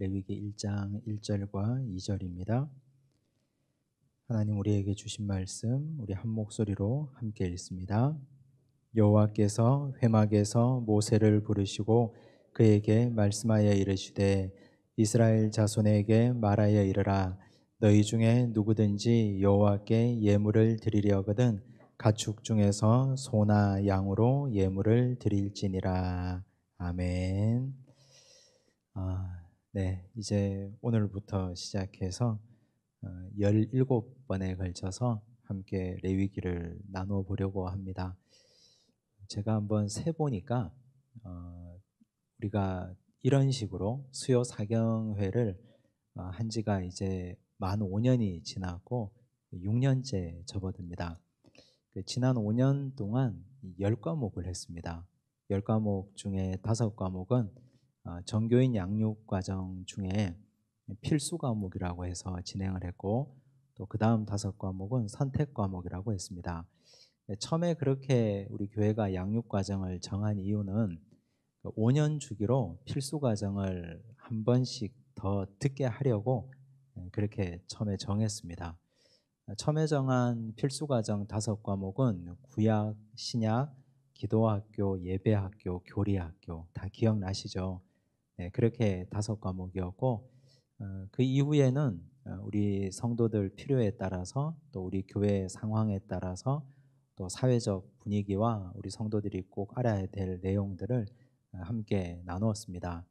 레위기 1장 1절과 2절입니다. 하나님 우리에게 주신 말씀 우리 한 목소리로 함께 읽습니다. 여호와께서 회막에서 모세를 부르시고 그에게 말씀하여 이르시되 이스라엘 자손에게 말하여 이르라 너희 중에 누구든지 여호와께 예물을 드리려거든 가축 중에서 소나 양으로 예물을 드릴지니라. 아멘. 네, 이제 오늘부터 시작해서 17번에 걸쳐서 함께 레위기를 나누어 보려고 합니다. 제가 한번 세보니까 우리가 이런 식으로 수요 사경회를 한 지가 이제 만 5년이 지났고 6년째 접어듭니다. 지난 5년 동안 10과목을 했습니다. 10과목 중에 5과목은 정교인 양육 과정 중에 필수 과목이라고 해서 진행을 했고 또 그 다음 5과목은 선택 과목이라고 했습니다. 처음에 그렇게 우리 교회가 양육 과정을 정한 이유는 5년 주기로 필수 과정을 한 번씩 더 듣게 하려고 그렇게 처음에 정했습니다. 처음에 정한 필수 과정 5과목은 구약, 신약, 기도학교, 예배학교, 교리학교 다 기억나시죠? 네, 그렇게 5과목이었고 그 이후에는 우리 성도들 필요에 따라서 또 우리 교회 상황에 따라서 또 사회적 분위기와 우리 성도들이 꼭 알아야 될 내용들을 함께 나누었습니다.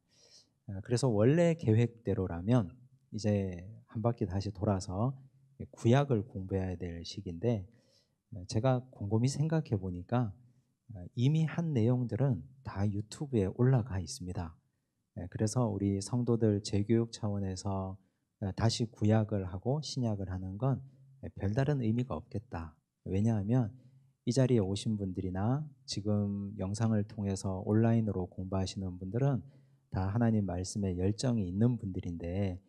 그래서 원래 계획대로라면 이제 한 바퀴 다시 돌아서 구약을 공부해야 될 시기인데 제가 곰곰이 생각해 보니까 이미 한 내용들은 다 유튜브에 올라가 있습니다. 그래서 우리 성도들 재교육 차원에서 다시 구약을 하고 신약을 하는 건 별다른 의미가 없겠다. 왜냐하면 이 자리에 오신 분들이나 지금 영상을 통해서 온라인으로 공부하시는 분들은 다 하나님 말씀에 열정이 있는 분들인데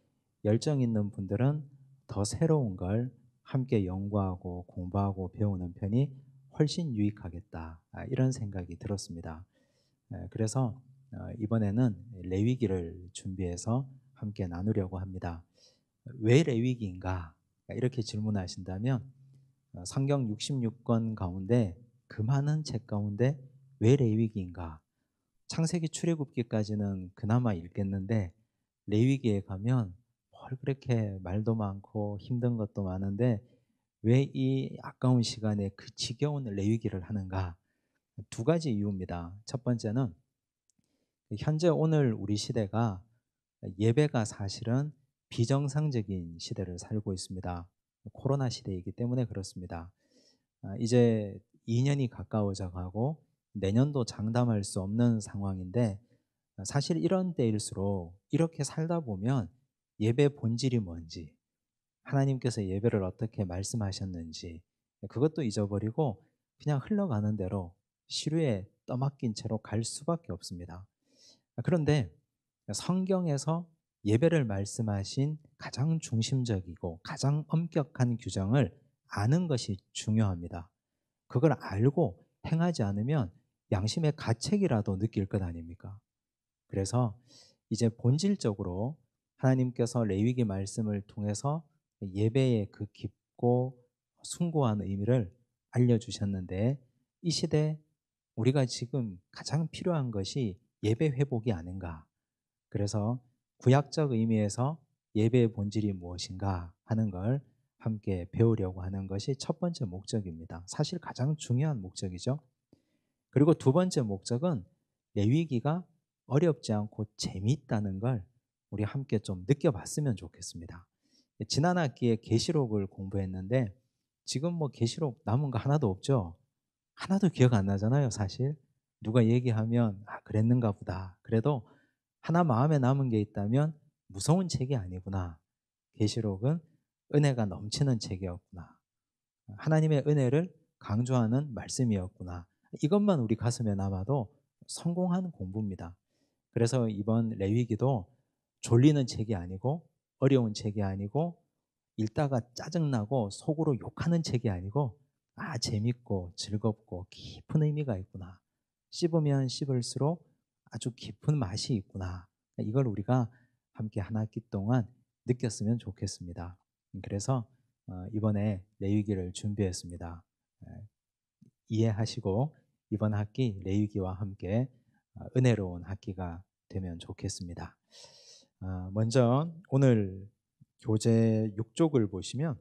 열정 있는 분들은 더 새로운 걸 함께 연구하고 공부하고 배우는 편이 훨씬 유익하겠다. 이런 생각이 들었습니다. 그래서 이번에는 레위기를 준비해서 함께 나누려고 합니다. 왜 레위기인가? 이렇게 질문하신다면 성경 66권 가운데 그 많은 책 가운데 왜 레위기인가? 창세기 출애굽기까지는 그나마 읽겠는데 레위기에 가면 뭘 그렇게 말도 많고 힘든 것도 많은데 왜 이 아까운 시간에 그 지겨운 레위기를 하는가? 두 가지 이유입니다. 첫 번째는 현재 오늘 우리 시대가 예배가 사실은 비정상적인 시대를 살고 있습니다. 코로나 시대이기 때문에 그렇습니다. 이제 2년이 가까워져 가고 내년도 장담할 수 없는 상황인데 사실 이런 때일수록 이렇게 살다 보면 예배 본질이 뭔지 하나님께서 예배를 어떻게 말씀하셨는지 그것도 잊어버리고 그냥 흘러가는 대로 시류에 떠맡긴 채로 갈 수밖에 없습니다. 그런데 성경에서 예배를 말씀하신 가장 중심적이고 가장 엄격한 규정을 아는 것이 중요합니다. 그걸 알고 행하지 않으면 양심의 가책이라도 느낄 것 아닙니까? 그래서 이제 본질적으로 하나님께서 레위기 말씀을 통해서 예배의 그 깊고 숭고한 의미를 알려주셨는데 이 시대 우리가 지금 가장 필요한 것이 예배 회복이 아닌가. 그래서 구약적 의미에서 예배의 본질이 무엇인가 하는 걸 함께 배우려고 하는 것이 첫 번째 목적입니다. 사실 가장 중요한 목적이죠. 그리고 두 번째 목적은 레위기가 어렵지 않고 재미있다는 걸 우리 함께 좀 느껴봤으면 좋겠습니다. 지난 학기에 계시록을 공부했는데 지금 뭐 계시록 남은 거 하나도 없죠. 하나도 기억 안 나잖아요, 사실. 누가 얘기하면 그랬는가 보다. 그래도 하나 마음에 남은 게 있다면 무서운 책이 아니구나. 계시록은 은혜가 넘치는 책이었구나. 하나님의 은혜를 강조하는 말씀이었구나. 이것만 우리 가슴에 남아도 성공한 공부입니다. 그래서 이번 레위기도 졸리는 책이 아니고 어려운 책이 아니고 읽다가 짜증나고 속으로 욕하는 책이 아니고 재밌고 즐겁고 깊은 의미가 있구나. 씹으면 씹을수록 아주 깊은 맛이 있구나. 이걸 우리가 함께 한 학기 동안 느꼈으면 좋겠습니다. 그래서 이번에 레위기를 준비했습니다. 이해하시고 이번 학기 레위기와 함께 은혜로운 학기가 되면 좋겠습니다. 먼저 오늘 교재 6쪽을 보시면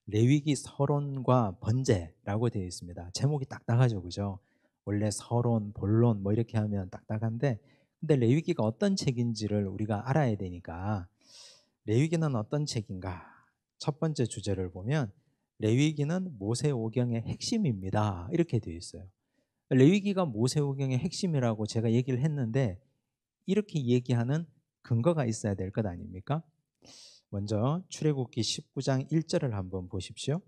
레위기 서론과 번제라고 되어 있습니다. 제목이 딱딱하죠, 그죠? 원래 서론, 본론 뭐 이렇게 하면 딱딱한데, 근데 레위기가 어떤 책인지를 우리가 알아야 되니까 레위기는 어떤 책인가? 첫 번째 주제를 보면 레위기는 모세오경의 핵심입니다. 이렇게 되어 있어요. 레위기가 모세오경의 핵심이라고 제가 얘기를 했는데 이렇게 얘기하는 근거가 있어야 될 것 아닙니까? 먼저 출애굽기 19장 1절을 한번 보십시오.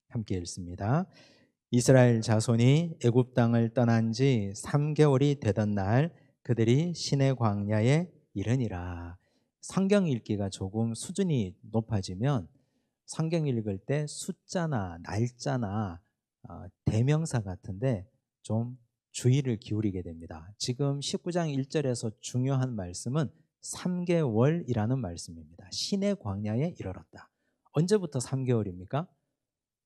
함께 읽습니다. 이스라엘 자손이 애굽 땅을 떠난 지 3개월이 되던 날 그들이 시내 광야에 이르니라. 성경 읽기가 조금 수준이 높아지면 성경 읽을 때 숫자나 날짜나 대명사 같은데 좀 주의를 기울이게 됩니다. 지금 19장 1절에서 중요한 말씀은 3개월이라는 말씀입니다. 시내 광야에 이르렀다. 언제부터 3개월입니까?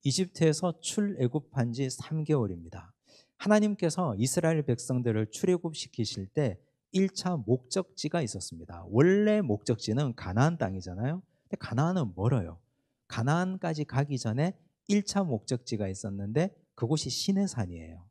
이집트에서 출애굽한 지 3개월입니다. 하나님께서 이스라엘 백성들을 출애굽시키실 때 1차 목적지가 있었습니다. 원래 목적지는 가나안 땅이잖아요. 근데 가나안은 멀어요. 가나안까지 가기 전에 1차 목적지가 있었는데 그곳이 시내산이에요.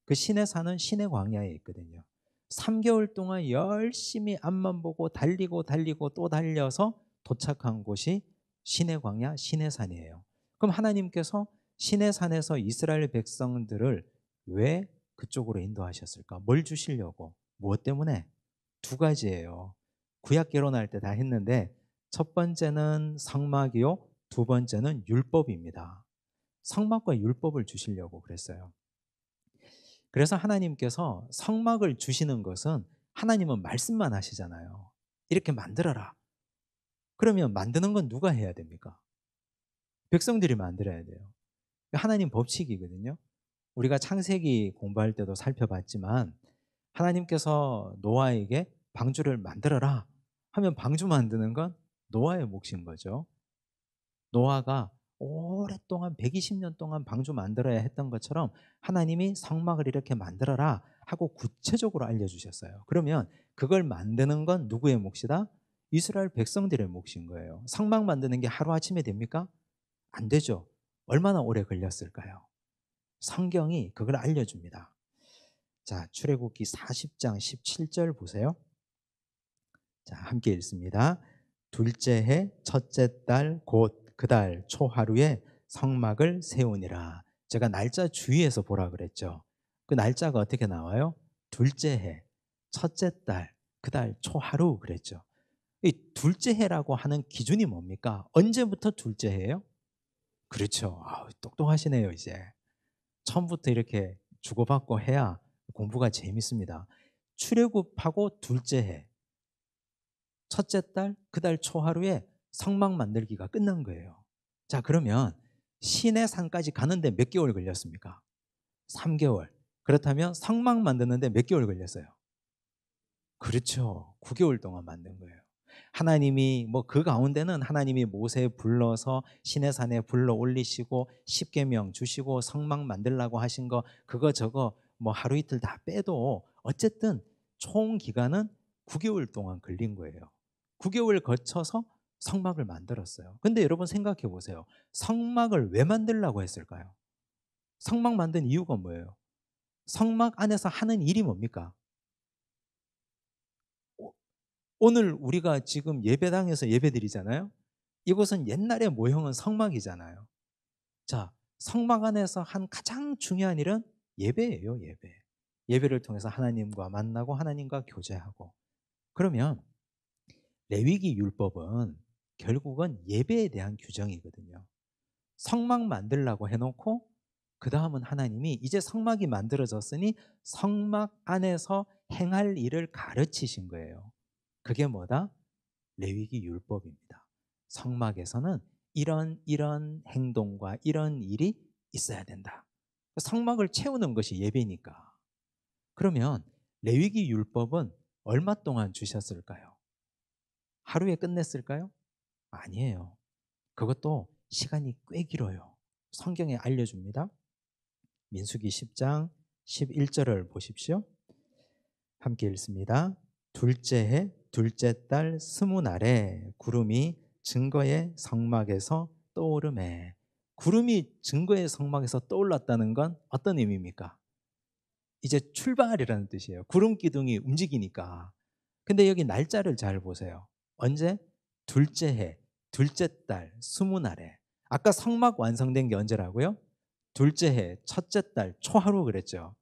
그 시내산은 시내 광야에 있거든요. 3개월 동안 열심히 앞만 보고 달리고 또 달려서 도착한 곳이 시내 광야, 시내산이에요. 그럼 하나님께서 시내산에서 이스라엘 백성들을 왜 그쪽으로 인도하셨을까? 뭘 주시려고? 무엇 때문에? 두 가지예요. 구약 개론할 때 다 했는데 첫 번째는 성막이요, 두 번째는 율법입니다. 성막과 율법을 주시려고 그랬어요. 그래서 하나님께서 성막을 주시는 것은 하나님은 말씀만 하시잖아요. 이렇게 만들어라. 그러면 만드는 건 누가 해야 됩니까? 백성들이 만들어야 돼요. 하나님 법칙이거든요. 우리가 창세기 공부할 때도 살펴봤지만 하나님께서 노아에게 방주를 만들어라 하면 방주 만드는 건 노아의 몫인 거죠. 노아가 오랫동안 120년 동안 방주 만들어야 했던 것처럼 하나님이 성막을 이렇게 만들어라 하고 구체적으로 알려주셨어요. 그러면 그걸 만드는 건 누구의 몫이다? 이스라엘 백성들의 몫인 거예요. 성막 만드는 게 하루아침에 됩니까? 안 되죠. 얼마나 오래 걸렸을까요? 성경이 그걸 알려줍니다. 자, 출애굽기 40장 17절 보세요. 자, 함께 읽습니다. 둘째 해 첫째 달 곧 그 달 초하루에 성막을 세우니라. 제가 날짜 주의해서 보라 그랬죠. 그 날짜가 어떻게 나와요? 둘째 해 첫째 달 그 달 초하루 그랬죠. 이 둘째 해라고 하는 기준이 뭡니까? 언제부터 둘째 해예요? 그렇죠. 똑똑하시네요, 이제. 처음부터 이렇게 주고받고 해야 공부가 재밌습니다. 출애굽하고 둘째 해 첫째 달, 그 달 초하루에 성막 만들기가 끝난 거예요. 자, 그러면 시내산까지 가는데 몇 개월 걸렸습니까? 3개월. 그렇다면 성막 만드는데 몇 개월 걸렸어요? 그렇죠. 9개월 동안 만든 거예요. 하나님이 그 가운데는 하나님이 모세 불러서 시내산에 불러 올리시고 십계명 주시고 성막 만들라고 하신 거 그거 저거 하루 이틀 다 빼도 어쨌든 총 기간은 9개월 동안 걸린 거예요. 9개월 거쳐서 성막을 만들었어요. 근데 여러분 생각해 보세요. 성막을 왜 만들려고 했을까요? 성막 만든 이유가 뭐예요? 성막 안에서 하는 일이 뭡니까? 오늘 우리가 지금 예배당에서 예배드리잖아요. 이곳은 옛날의 모형은 성막이잖아요. 자, 성막 안에서 한 가장 중요한 일은 예배예요, 예배. 예배를 통해서 하나님과 만나고 하나님과 교제하고. 그러면 레위기 율법은 결국은 예배에 대한 규정이거든요. 성막 만들라고 해놓고 그 다음은 하나님이 이제 성막이 만들어졌으니 성막 안에서 행할 일을 가르치신 거예요. 그게 뭐다? 레위기 율법입니다. 성막에서는 이런 행동과 이런 일이 있어야 된다. 성막을 채우는 것이 예배니까. 그러면 레위기 율법은 얼마 동안 주셨을까요? 하루에 끝냈을까요? 아니에요. 그것도 시간이 꽤 길어요. 성경에 알려줍니다. 민수기 10장 11절을 보십시오. 함께 읽습니다. 둘째 해 둘째 달 20날에 구름이 증거의 성막에서 떠오르매. 구름이 증거의 성막에서 떠올랐다는 건 어떤 의미입니까? 이제 출발이라는 뜻이에요. 구름 기둥이 움직이니까. 근데 여기 날짜를 잘 보세요. 언제? 둘째 해, 둘째 달, 20날에. 아까 성막 완성된 게 언제라고요? 둘째 해, 첫째 달, 초하루 그랬죠.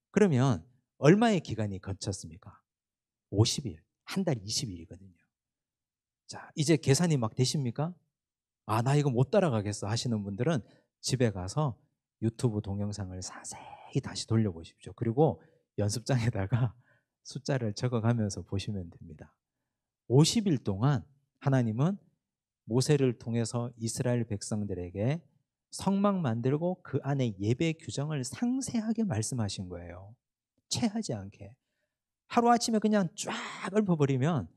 그러면 얼마의 기간이 거쳤습니까? 50일, 한 달 20일이거든요. 자, 이제 계산이 막 되십니까? 아, 나 이거 못 따라가겠어 하시는 분들은 집에 가서 유튜브 동영상을 자세히 다시 돌려보십시오. 그리고 연습장에다가 숫자를 적어가면서 보시면 됩니다. 50일 동안 하나님은 모세를 통해서 이스라엘 백성들에게 성막 만들고 그 안에 예배 규정을 상세하게 말씀하신 거예요. 체하지 않게. 하루아침에 그냥 쫙 읊어버리면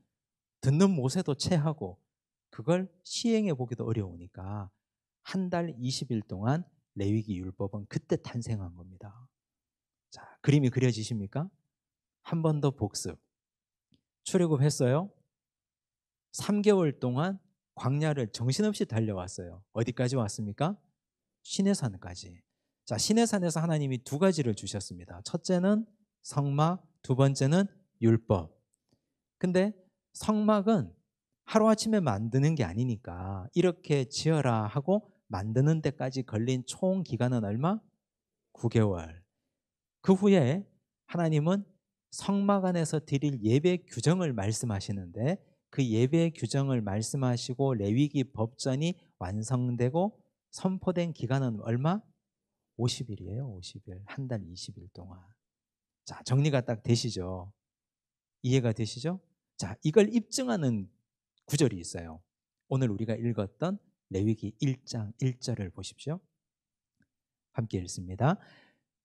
듣는 모세도 체하고 그걸 시행해 보기도 어려우니까 한 달 20일 동안 레위기 율법은 그때 탄생한 겁니다. 자, 그림이 그려지십니까? 한 번 더 복습. 출애굽했어요. 3개월 동안 광야를 정신없이 달려왔어요. 어디까지 왔습니까? 시내산까지. 자, 시내산에서 하나님이 두 가지를 주셨습니다. 첫째는 성막, 두 번째는 율법. 근데 성막은 하루아침에 만드는 게 아니니까 이렇게 지어라 하고 만드는 데까지 걸린 총 기간은 얼마? 9개월. 그 후에 하나님은 성막 안에서 드릴 예배 규정을 말씀하시는데 그 예배 규정을 말씀하시고 레위기 법전이 완성되고 선포된 기간은 얼마? 50일이에요. 50일. 한 달 20일 동안. 자, 정리가 딱 되시죠? 이해가 되시죠? 자, 이걸 입증하는 구절이 있어요. 오늘 우리가 읽었던 레위기 1장 1절을 보십시오. 함께 읽습니다.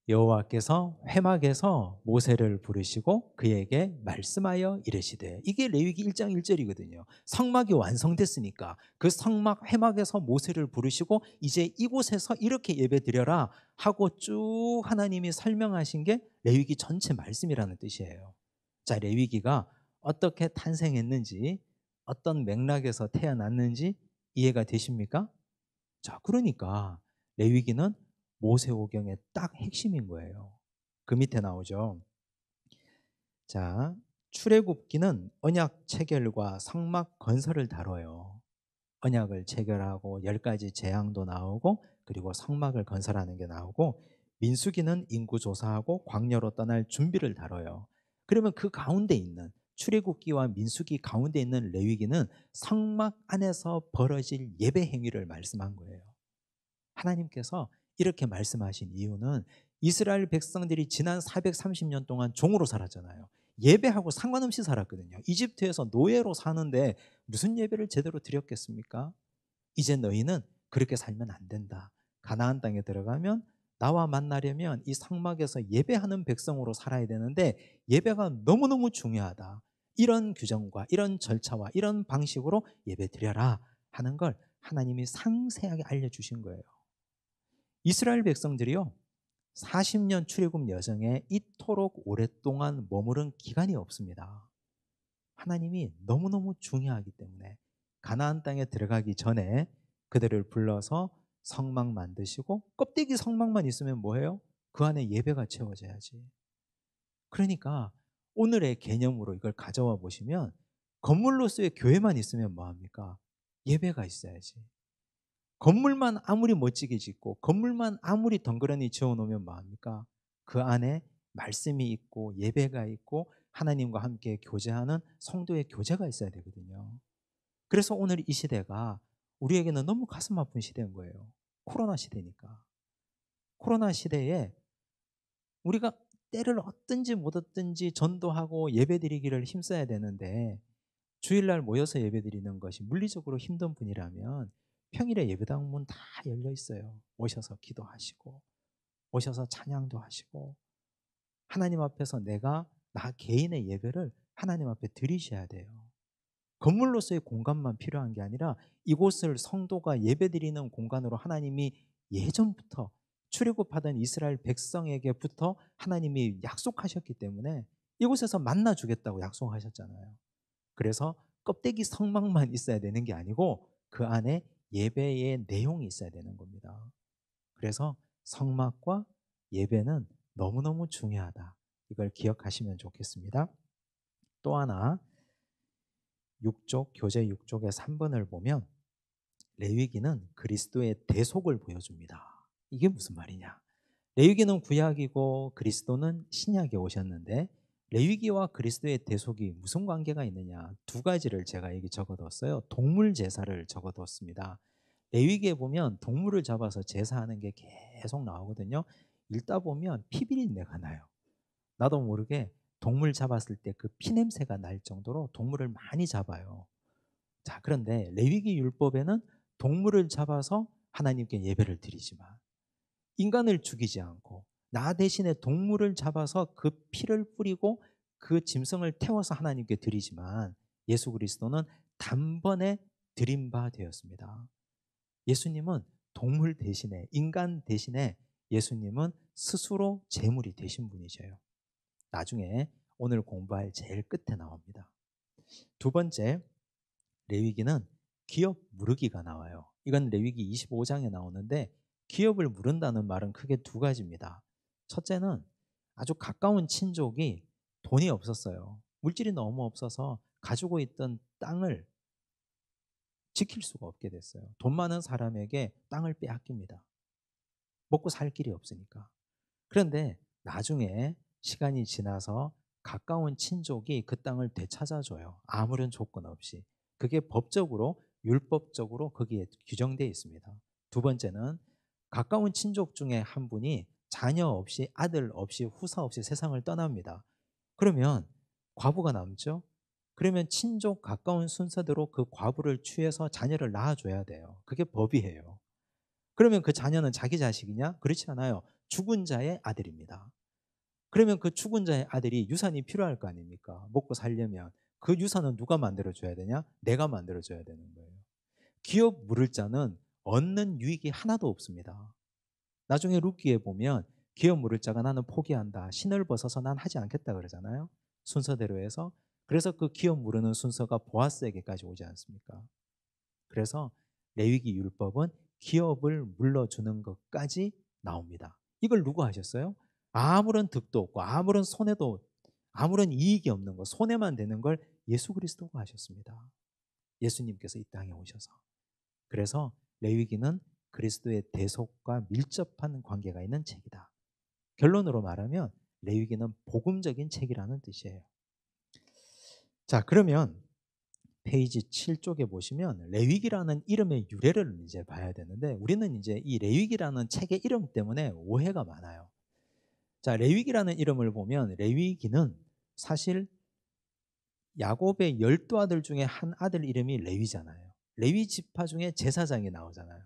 여호와께서 회막에서 모세를 부르시고 그에게 말씀하여 이르시되. 이게 레위기 1장 1절이거든요. 성막이 완성됐으니까 그 성막 회막에서 모세를 부르시고 이제 이곳에서 이렇게 예배드려라 하고 쭉 하나님이 설명하신 게 레위기 전체 말씀이라는 뜻이에요. 자, 레위기가 어떻게 탄생했는지 어떤 맥락에서 태어났는지 이해가 되십니까? 자, 그러니까 레위기는 모세오경의 딱 핵심인 거예요. 그 밑에 나오죠. 자, 출애굽기는 언약 체결과 성막 건설을 다뤄요. 언약을 체결하고 10가지 재앙도 나오고 그리고 성막을 건설하는 게 나오고, 민수기는 인구 조사하고 광야로 떠날 준비를 다뤄요. 그러면 그 가운데 있는 출애굽기와 민수기 가운데 있는 레위기는 성막 안에서 벌어질 예배 행위를 말씀한 거예요. 하나님께서 이렇게 말씀하신 이유는 이스라엘 백성들이 지난 430년 동안 종으로 살았잖아요. 예배하고 상관없이 살았거든요. 이집트에서 노예로 사는데 무슨 예배를 제대로 드렸겠습니까? 이제 너희는 그렇게 살면 안 된다. 가나안 땅에 들어가면 나와 만나려면 이 성막에서 예배하는 백성으로 살아야 되는데 예배가 너무너무 중요하다. 이런 규정과 이런 절차와 이런 방식으로 예배 드려라 하는 걸 하나님이 상세하게 알려주신 거예요. 이스라엘 백성들이요, 40년 출애굽 여정에 이토록 오랫동안 머무른 기간이 없습니다. 하나님이 너무너무 중요하기 때문에 가나안 땅에 들어가기 전에 그들을 불러서 성막 만드시고, 껍데기 성막만 있으면 뭐해요? 그 안에 예배가 채워져야지. 그러니까 오늘의 개념으로 이걸 가져와 보시면 건물로서의 교회만 있으면 뭐합니까? 예배가 있어야지. 건물만 아무리 멋지게 짓고 건물만 아무리 덩그러니 지어놓으면 뭐합니까? 그 안에 말씀이 있고 예배가 있고 하나님과 함께 교제하는 성도의 교제가 있어야 되거든요. 그래서 오늘 이 시대가 우리에게는 너무 가슴 아픈 시대인 거예요. 코로나 시대니까. 코로나 시대에 우리가 때를 얻든지 못 얻든지 전도하고 예배드리기를 힘써야 되는데, 주일날 모여서 예배드리는 것이 물리적으로 힘든 분이라면 평일에 예배당 문 다 열려 있어요. 오셔서 기도하시고 오셔서 찬양도 하시고 하나님 앞에서 내가 나 개인의 예배를 하나님 앞에 드리셔야 돼요. 건물로서의 공간만 필요한 게 아니라 이곳을 성도가 예배드리는 공간으로 하나님이 예전부터 출애굽하던 이스라엘 백성에게부터 하나님이 약속하셨기 때문에 이곳에서 만나 주겠다고 약속하셨잖아요. 그래서 껍데기 성막만 있어야 되는 게 아니고 그 안에 예배의 내용이 있어야 되는 겁니다. 그래서 성막과 예배는 너무너무 중요하다. 이걸 기억하시면 좋겠습니다. 또 하나 6쪽 교재 6쪽의 3번을 보면 레위기는 그리스도의 대속을 보여줍니다. 이게 무슨 말이냐? 레위기는 구약이고 그리스도는 신약에 오셨는데 레위기와 그리스도의 대속이 무슨 관계가 있느냐? 두 가지를 제가 여기 적어뒀어요. 동물 제사를 적어뒀습니다. 레위기에 보면 동물을 잡아서 제사하는 게 계속 나오거든요. 읽다 보면 피비린내가 나요. 나도 모르게 동물 잡았을 때 그 피냄새가 날 정도로 동물을 많이 잡아요. 자, 그런데 레위기 율법에는 동물을 잡아서 하나님께 예배를 드리지만 인간을 죽이지 않고 나 대신에 동물을 잡아서 그 피를 뿌리고 그 짐승을 태워서 하나님께 드리지만 예수 그리스도는 단번에 드린 바 되었습니다. 예수님은 동물 대신에 인간 대신에 예수님은 스스로 제물이 되신 분이셔요. 나중에 오늘 공부할 제일 끝에 나옵니다. 두 번째, 레위기는 기업 무르기가 나와요. 이건 레위기 25장에 나오는데 기업을 무른다는 말은 크게 두 가지입니다. 첫째는 아주 가까운 친족이 돈이 없었어요. 물질이 너무 없어서 가지고 있던 땅을 지킬 수가 없게 됐어요. 돈 많은 사람에게 땅을 빼앗깁니다. 먹고 살 길이 없으니까. 그런데 나중에 시간이 지나서 가까운 친족이 그 땅을 되찾아줘요. 아무런 조건 없이. 그게 법적으로 율법적으로 거기에 규정되어 있습니다. 두 번째는 가까운 친족 중에 한 분이 자녀 없이 아들 없이 후사 없이 세상을 떠납니다. 그러면 과부가 남죠. 그러면 친족 가까운 순서대로 그 과부를 취해서 자녀를 낳아줘야 돼요. 그게 법이에요. 그러면 그 자녀는 자기 자식이냐? 그렇지 않아요. 죽은 자의 아들입니다. 그러면 그 죽은 자의 아들이 유산이 필요할 거 아닙니까? 먹고 살려면. 그 유산은 누가 만들어줘야 되냐? 내가 만들어줘야 되는 거예요. 기업 물을 자는 얻는 유익이 하나도 없습니다. 나중에 룻기에 보면 기업 물을 자가 나는 포기한다. 신을 벗어서 난 하지 않겠다 그러잖아요. 순서대로 해서. 그래서 그 기업 물으는 순서가 보아스에게까지 오지 않습니까? 그래서 레위기 율법은 기업을 물러주는 것까지 나옵니다. 이걸 누가 하셨어요? 아무런 득도 없고 아무런 손해도 아무런 이익이 없는 것, 손해만 되는 걸 예수 그리스도가 하셨습니다. 예수님께서 이 땅에 오셔서. 그래서 레위기는 그리스도의 대속과 밀접한 관계가 있는 책이다. 결론으로 말하면 레위기는 복음적인 책이라는 뜻이에요. 자, 그러면 페이지 7쪽에 보시면 레위기라는 이름의 유래를 이제 봐야 되는데 우리는 이제 이 레위기라는 책의 이름 때문에 오해가 많아요. 자, 레위기라는 이름을 보면 레위기는 사실 야곱의 12아들 중에 한 아들 이름이 레위잖아요. 레위 지파 중에 제사장이 나오잖아요.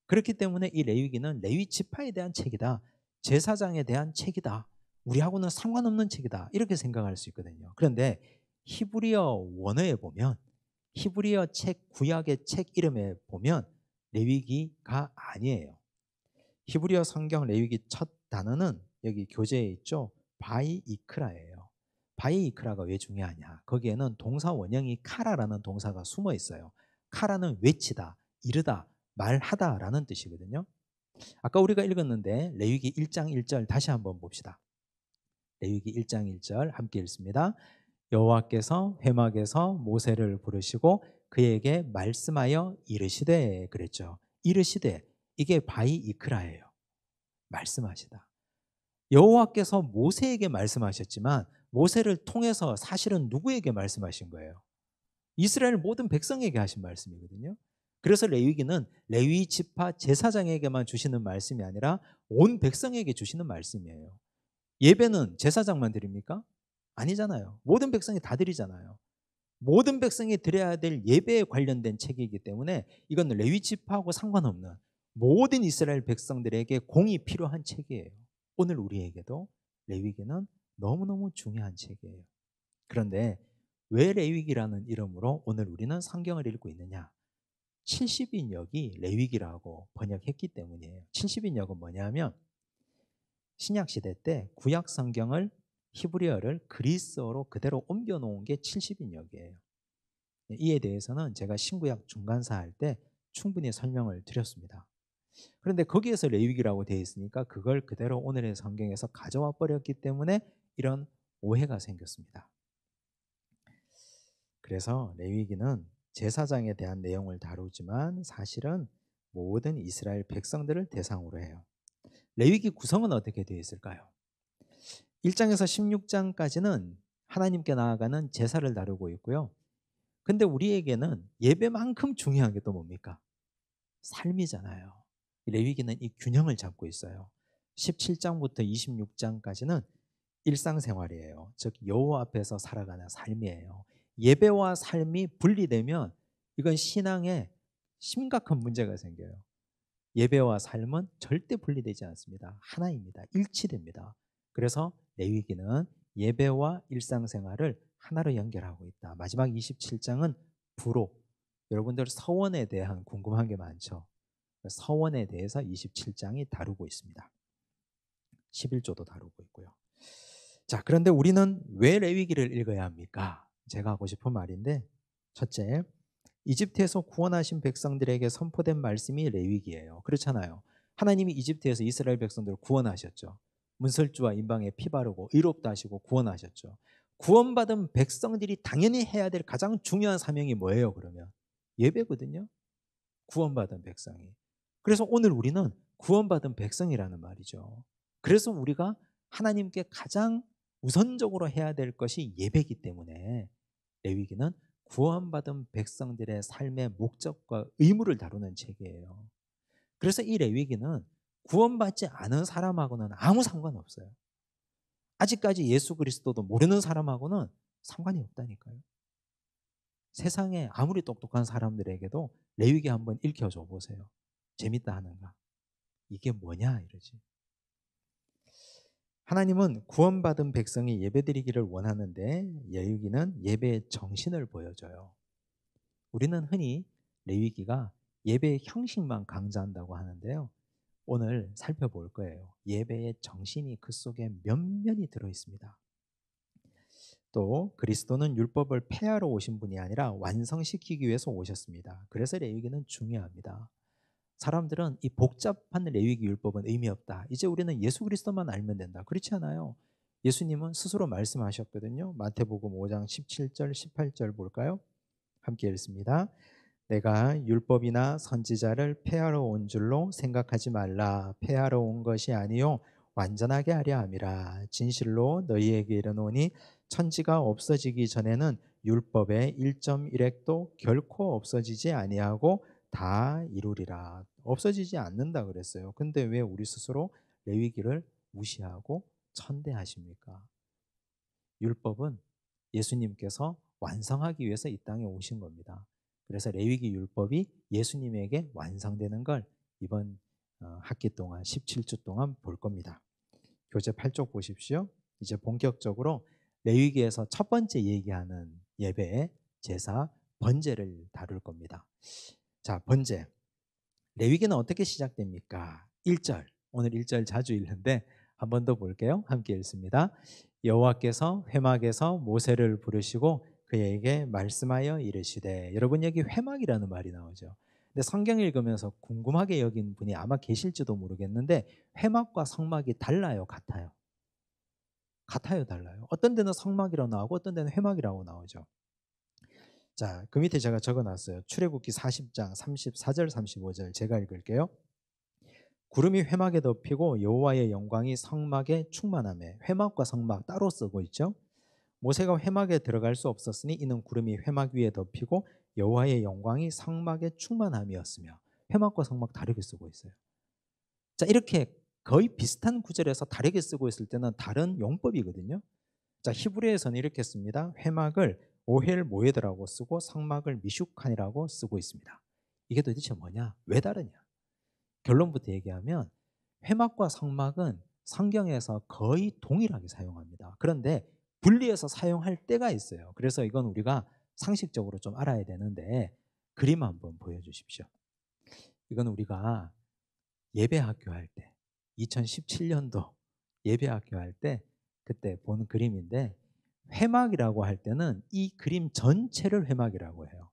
그렇기 때문에 이 레위기는 레위 지파에 대한 책이다. 제사장에 대한 책이다. 우리하고는 상관없는 책이다. 이렇게 생각할 수 있거든요. 그런데 히브리어 원어에 보면 히브리어 책 구약의 책 이름에 보면 레위기가 아니에요. 히브리어 성경 레위기 첫 단어는 여기 교재에 있죠. 바이이크라예요. 바이이크라가 왜 중요하냐? 거기에는 동사 원형이 카라라는 동사가 숨어 있어요. 카라는 외치다, 이르다, 말하다라는 뜻이거든요. 아까 우리가 읽었는데 레위기 1장 1절 다시 한번 봅시다. 레위기 1장 1절 함께 읽습니다. 여호와께서 회막에서 모세를 부르시고 그에게 말씀하여 이르시되 그랬죠. 이르시되 이게 바이이크라예요. 말씀하시다. 여호와께서 모세에게 말씀하셨지만 모세를 통해서 사실은 누구에게 말씀하신 거예요? 이스라엘 모든 백성에게 하신 말씀이거든요. 그래서 레위기는 레위 지파 제사장에게만 주시는 말씀이 아니라 온 백성에게 주시는 말씀이에요. 예배는 제사장만 드립니까? 아니잖아요. 모든 백성이 다 드리잖아요. 모든 백성이 드려야 될 예배에 관련된 책이기 때문에 이건 레위 지파하고 상관없는 모든 이스라엘 백성들에게 공이 필요한 책이에요. 오늘 우리에게도 레위기는 너무너무 중요한 책이에요. 그런데 왜 레위기라는 이름으로 오늘 우리는 성경을 읽고 있느냐? 70인역이 레위기라고 번역했기 때문이에요. 70인역은 뭐냐면 신약 시대 때 구약 성경을 히브리어를 그리스어로 그대로 옮겨 놓은 게 70인역이에요. 이에 대해서는 제가 신구약 중간사 할 때 충분히 설명을 드렸습니다. 그런데 거기에서 레위기라고 되어 있으니까 그걸 그대로 오늘의 성경에서 가져와 버렸기 때문에 이런 오해가 생겼습니다. 그래서 레위기는 제사장에 대한 내용을 다루지만 사실은 모든 이스라엘 백성들을 대상으로 해요. 레위기 구성은 어떻게 되어 있을까요? 1장에서 16장까지는 하나님께 나아가는 제사를 다루고 있고요. 근데 우리에게는 예배만큼 중요한 게 또 뭡니까? 삶이잖아요. 레위기는 이 균형을 잡고 있어요. 17장부터 26장까지는 일상생활이에요. 즉 여호와 앞에서 살아가는 삶이에요. 예배와 삶이 분리되면 이건 신앙에 심각한 문제가 생겨요. 예배와 삶은 절대 분리되지 않습니다. 하나입니다. 일치됩니다. 그래서 레위기는 예배와 일상생활을 하나로 연결하고 있다. 마지막 27장은 부록. 여러분들 서원에 대한 궁금한 게 많죠. 서원에 대해서 27장이 다루고 있습니다. 11조도 다루고 있고요. 자, 그런데 우리는 왜 레위기를 읽어야 합니까? 제가 하고 싶은 말인데, 첫째, 이집트에서 구원하신 백성들에게 선포된 말씀이 레위기예요. 그렇잖아요. 하나님이 이집트에서 이스라엘 백성들을 구원하셨죠. 문설주와 임방에 피 바르고 의롭다 하시고 구원하셨죠. 구원받은 백성들이 당연히 해야 될 가장 중요한 사명이 뭐예요, 그러면? 예배거든요. 구원받은 백성이. 그래서 오늘 우리는 구원받은 백성이라는 말이죠. 그래서 우리가 하나님께 가장 우선적으로 해야 될 것이 예배이기 때문에 레위기는 구원받은 백성들의 삶의 목적과 의무를 다루는 책이에요. 그래서 이 레위기는 구원받지 않은 사람하고는 아무 상관없어요. 아직까지 예수 그리스도도 모르는 사람하고는 상관이 없다니까요. 세상에 아무리 똑똑한 사람들에게도 레위기 한번 읽혀줘 보세요. 재밌다 하는가? 이게 뭐냐 이러지. 하나님은 구원받은 백성이 예배드리기를 원하는데 레위기는 예배의 정신을 보여줘요. 우리는 흔히 레위기가 예배의 형식만 강조한다고 하는데요. 오늘 살펴볼 거예요. 예배의 정신이 그 속에 면면이 들어 있습니다. 또 그리스도는 율법을 폐하러 오신 분이 아니라 완성시키기 위해서 오셨습니다. 그래서 레위기는 중요합니다. 사람들은 이 복잡한 레위기 율법은 의미 없다. 이제 우리는 예수 그리스도만 알면 된다. 그렇지 않아요. 예수님은 스스로 말씀하셨거든요. 마태복음 5장 17절 18절 볼까요? 함께 읽습니다. 내가 율법이나 선지자를 폐하러 온 줄로 생각하지 말라. 폐하러 온 것이 아니요 완전하게 하려 함이라. 진실로 너희에게 이르노니 천지가 없어지기 전에는 율법의 1.1획도 결코 없어지지 아니하고 다 이루리라. 없어지지 않는다 그랬어요. 근데 왜 우리 스스로 레위기를 무시하고 천대하십니까? 율법은 예수님께서 완성하기 위해서 이 땅에 오신 겁니다. 그래서 레위기 율법이 예수님에게 완성되는 걸 이번 학기 동안 17주 동안 볼 겁니다. 교재 8쪽 보십시오. 이제 본격적으로 레위기에서 첫 번째 얘기하는 예배, 제사, 번제를 다룰 겁니다. 자, 번제. 레위기는 어떻게 시작됩니까? 1절. 오늘 1절 자주 읽는데 한 번 더 볼게요. 함께 읽습니다. 여호와께서 회막에서 모세를 부르시고 그에게 말씀하여 이르시되. 여러분 여기 회막이라는 말이 나오죠. 근데 성경 읽으면서 궁금하게 여긴 분이 아마 계실지도 모르겠는데 회막과 성막이 달라요, 같아요? 같아요, 달라요? 어떤 데는 성막이라고 나오고 어떤 데는 회막이라고 나오죠. 자, 그 밑에 제가 적어놨어요. 출애굽기 40장 34절 35절 제가 읽을게요. 구름이 회막에 덮이고 여호와의 영광이 성막에 충만하며. 회막과 성막 따로 쓰고 있죠. 모세가 회막에 들어갈 수 없었으니 이는 구름이 회막 위에 덮이고 여호와의 영광이 성막에 충만함이었으며. 회막과 성막 다르게 쓰고 있어요. 자, 이렇게 거의 비슷한 구절에서 다르게 쓰고 있을 때는 다른 용법이거든요. 자, 히브리에서는 이렇게 씁니다. 회막을 오헬 모에드라고 쓰고 성막을 미슈칸이라고 쓰고 있습니다. 이게 도대체 뭐냐? 왜 다르냐? 결론부터 얘기하면 회막과 성막은 성경에서 거의 동일하게 사용합니다. 그런데 분리해서 사용할 때가 있어요. 그래서 이건 우리가 상식적으로 좀 알아야 되는데 그림 한번 보여주십시오. 이건 우리가 예배학교 할 때 2017년도 예배학교 할 때 그때 본 그림인데 회막이라고 할 때는 이 그림 전체를 회막이라고 해요.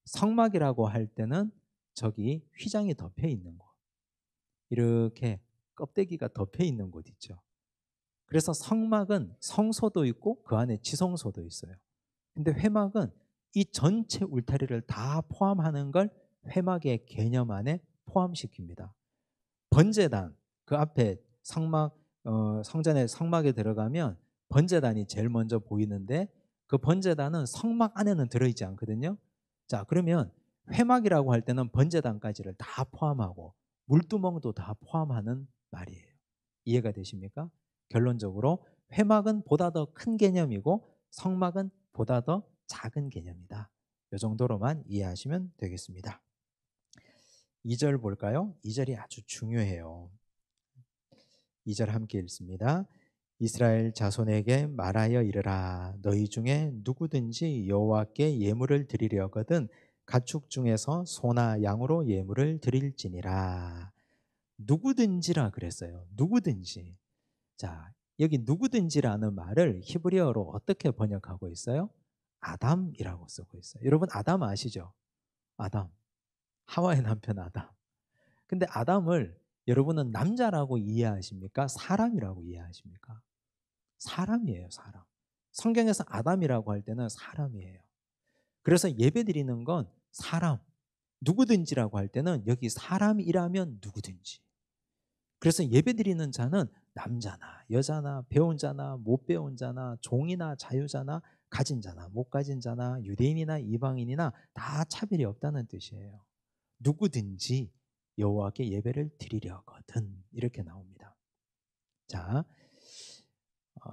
성막이라고 할 때는 저기 휘장이 덮여 있는 곳, 이렇게 껍데기가 덮여 있는 곳 있죠. 그래서 성막은 성소도 있고 그 안에 지성소도 있어요. 근데 회막은 이 전체 울타리를 다 포함하는 걸 회막의 개념 안에 포함시킵니다. 번제단, 그 앞에 성막, 성전의 성막에 들어가면 번제단이 제일 먼저 보이는데 그 번제단은 성막 안에는 들어있지 않거든요. 자, 그러면 회막이라고 할 때는 번제단까지를 다 포함하고 물두멍도 다 포함하는 말이에요. 이해가 되십니까? 결론적으로 회막은 보다 더 큰 개념이고 성막은 보다 더 작은 개념이다. 이 정도로만 이해하시면 되겠습니다. 2절 볼까요? 2절이 아주 중요해요. 2절 함께 읽습니다. 이스라엘 자손에게 말하여 이르라. 너희 중에 누구든지 여호와께 예물을 드리려거든 가축 중에서 소나 양으로 예물을 드릴지니라. 누구든지라 그랬어요. 누구든지. 자, 여기 누구든지라는 말을 히브리어로 어떻게 번역하고 있어요? 아담이라고 쓰고 있어요. 여러분 아담 아시죠? 아담. 하와의 남편 아담. 근데 아담을 여러분은 남자라고 이해하십니까? 사람이라고 이해하십니까? 사람이에요, 사람. 성경에서 아담이라고 할 때는 사람이에요. 그래서 예배드리는 건 사람, 누구든지라고 할 때는 여기 사람이라면 누구든지. 그래서 예배드리는 자는 남자나 여자나 배운 자나 못 배운 자나 종이나 자유자나 가진 자나 못 가진 자나 유대인이나 이방인이나 다 차별이 없다는 뜻이에요. 누구든지 여호와께 예배를 드리려거든 이렇게 나옵니다. 자,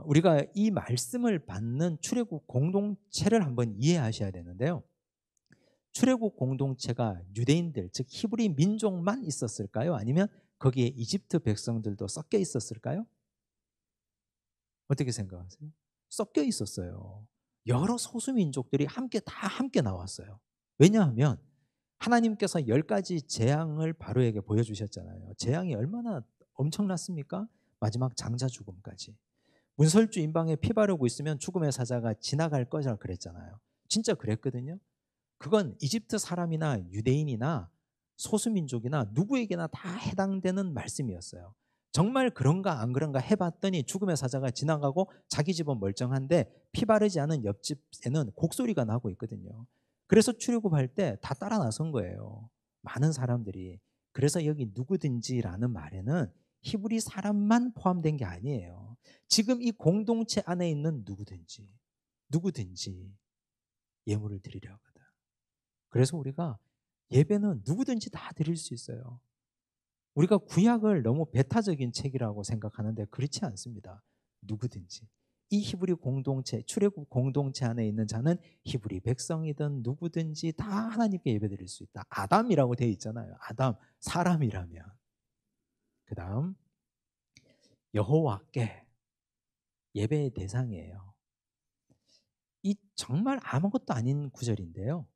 우리가 이 말씀을 받는 출애굽 공동체를 한번 이해하셔야 되는데요. 출애굽 공동체가 유대인들 즉 히브리 민족만 있었을까요? 아니면 거기에 이집트 백성들도 섞여 있었을까요? 어떻게 생각하세요? 섞여 있었어요. 여러 소수 민족들이 함께 나왔어요. 왜냐하면 하나님께서 10가지 재앙을 바로에게 보여주셨잖아요. 재앙이 얼마나 엄청났습니까? 마지막 장자 죽음까지. 문설주 임방에 피 바르고 있으면 죽음의 사자가 지나갈 거라 그랬잖아요. 진짜 그랬거든요. 그건 이집트 사람이나 유대인이나 소수민족이나 누구에게나 다 해당되는 말씀이었어요. 정말 그런가 안 그런가 해봤더니 죽음의 사자가 지나가고 자기 집은 멀쩡한데 피 바르지 않은 옆집에는 곡소리가 나고 있거든요. 그래서 출애굽할 때 다 따라 나선 거예요. 많은 사람들이. 그래서 여기 누구든지라는 말에는 히브리 사람만 포함된 게 아니에요. 지금 이 공동체 안에 있는 누구든지 예물을 드리려 하거든. 그래서 우리가 예배는 누구든지 다 드릴 수 있어요. 우리가 구약을 너무 배타적인 책이라고 생각하는데 그렇지 않습니다. 누구든지. 이 히브리 공동체, 출애굽 공동체 안에 있는 자는 히브리 백성이든 누구든지 다 하나님께 예배드릴 수 있다. 아담이라고 되어 있잖아요. 아담, 사람이라면. 그 다음 여호와께 예배의 대상이에요. 이 정말 아무것도 아닌 구절인데요.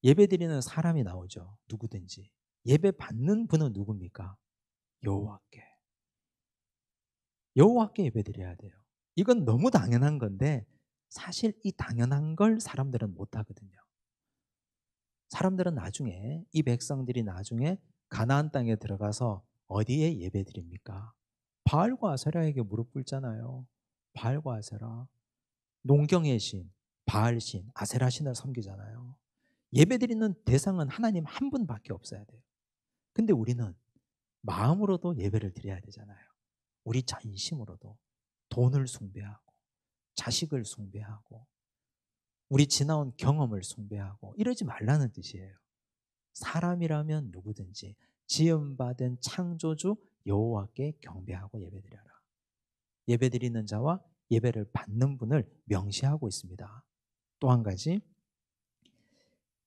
예배드리는 사람이 나오죠. 누구든지. 예배 받는 분은 누굽니까? 여호와께. 여호와께 예배드려야 돼요. 이건 너무 당연한 건데 사실 이 당연한 걸 사람들은 못 하거든요. 사람들은 나중에 이 백성들이 나중에 가나안 땅에 들어가서 어디에 예배드립니까? 바알과 아세라에게 무릎 꿇잖아요. 바알과 아세라. 농경의 신, 바알 신, 아세라 신을 섬기잖아요. 예배드리는 대상은 하나님 한 분밖에 없어야 돼요. 근데 우리는 마음으로도 예배를 드려야 되잖아요. 우리 전심으로도 돈을 숭배하고 자식을 숭배하고 우리 지나온 경험을 숭배하고 이러지 말라는 뜻이에요. 사람이라면 누구든지 지음받은 창조주 여호와께 경배하고 예배드려라. 예배드리는 자와 예배를 받는 분을 명시하고 있습니다. 또 한 가지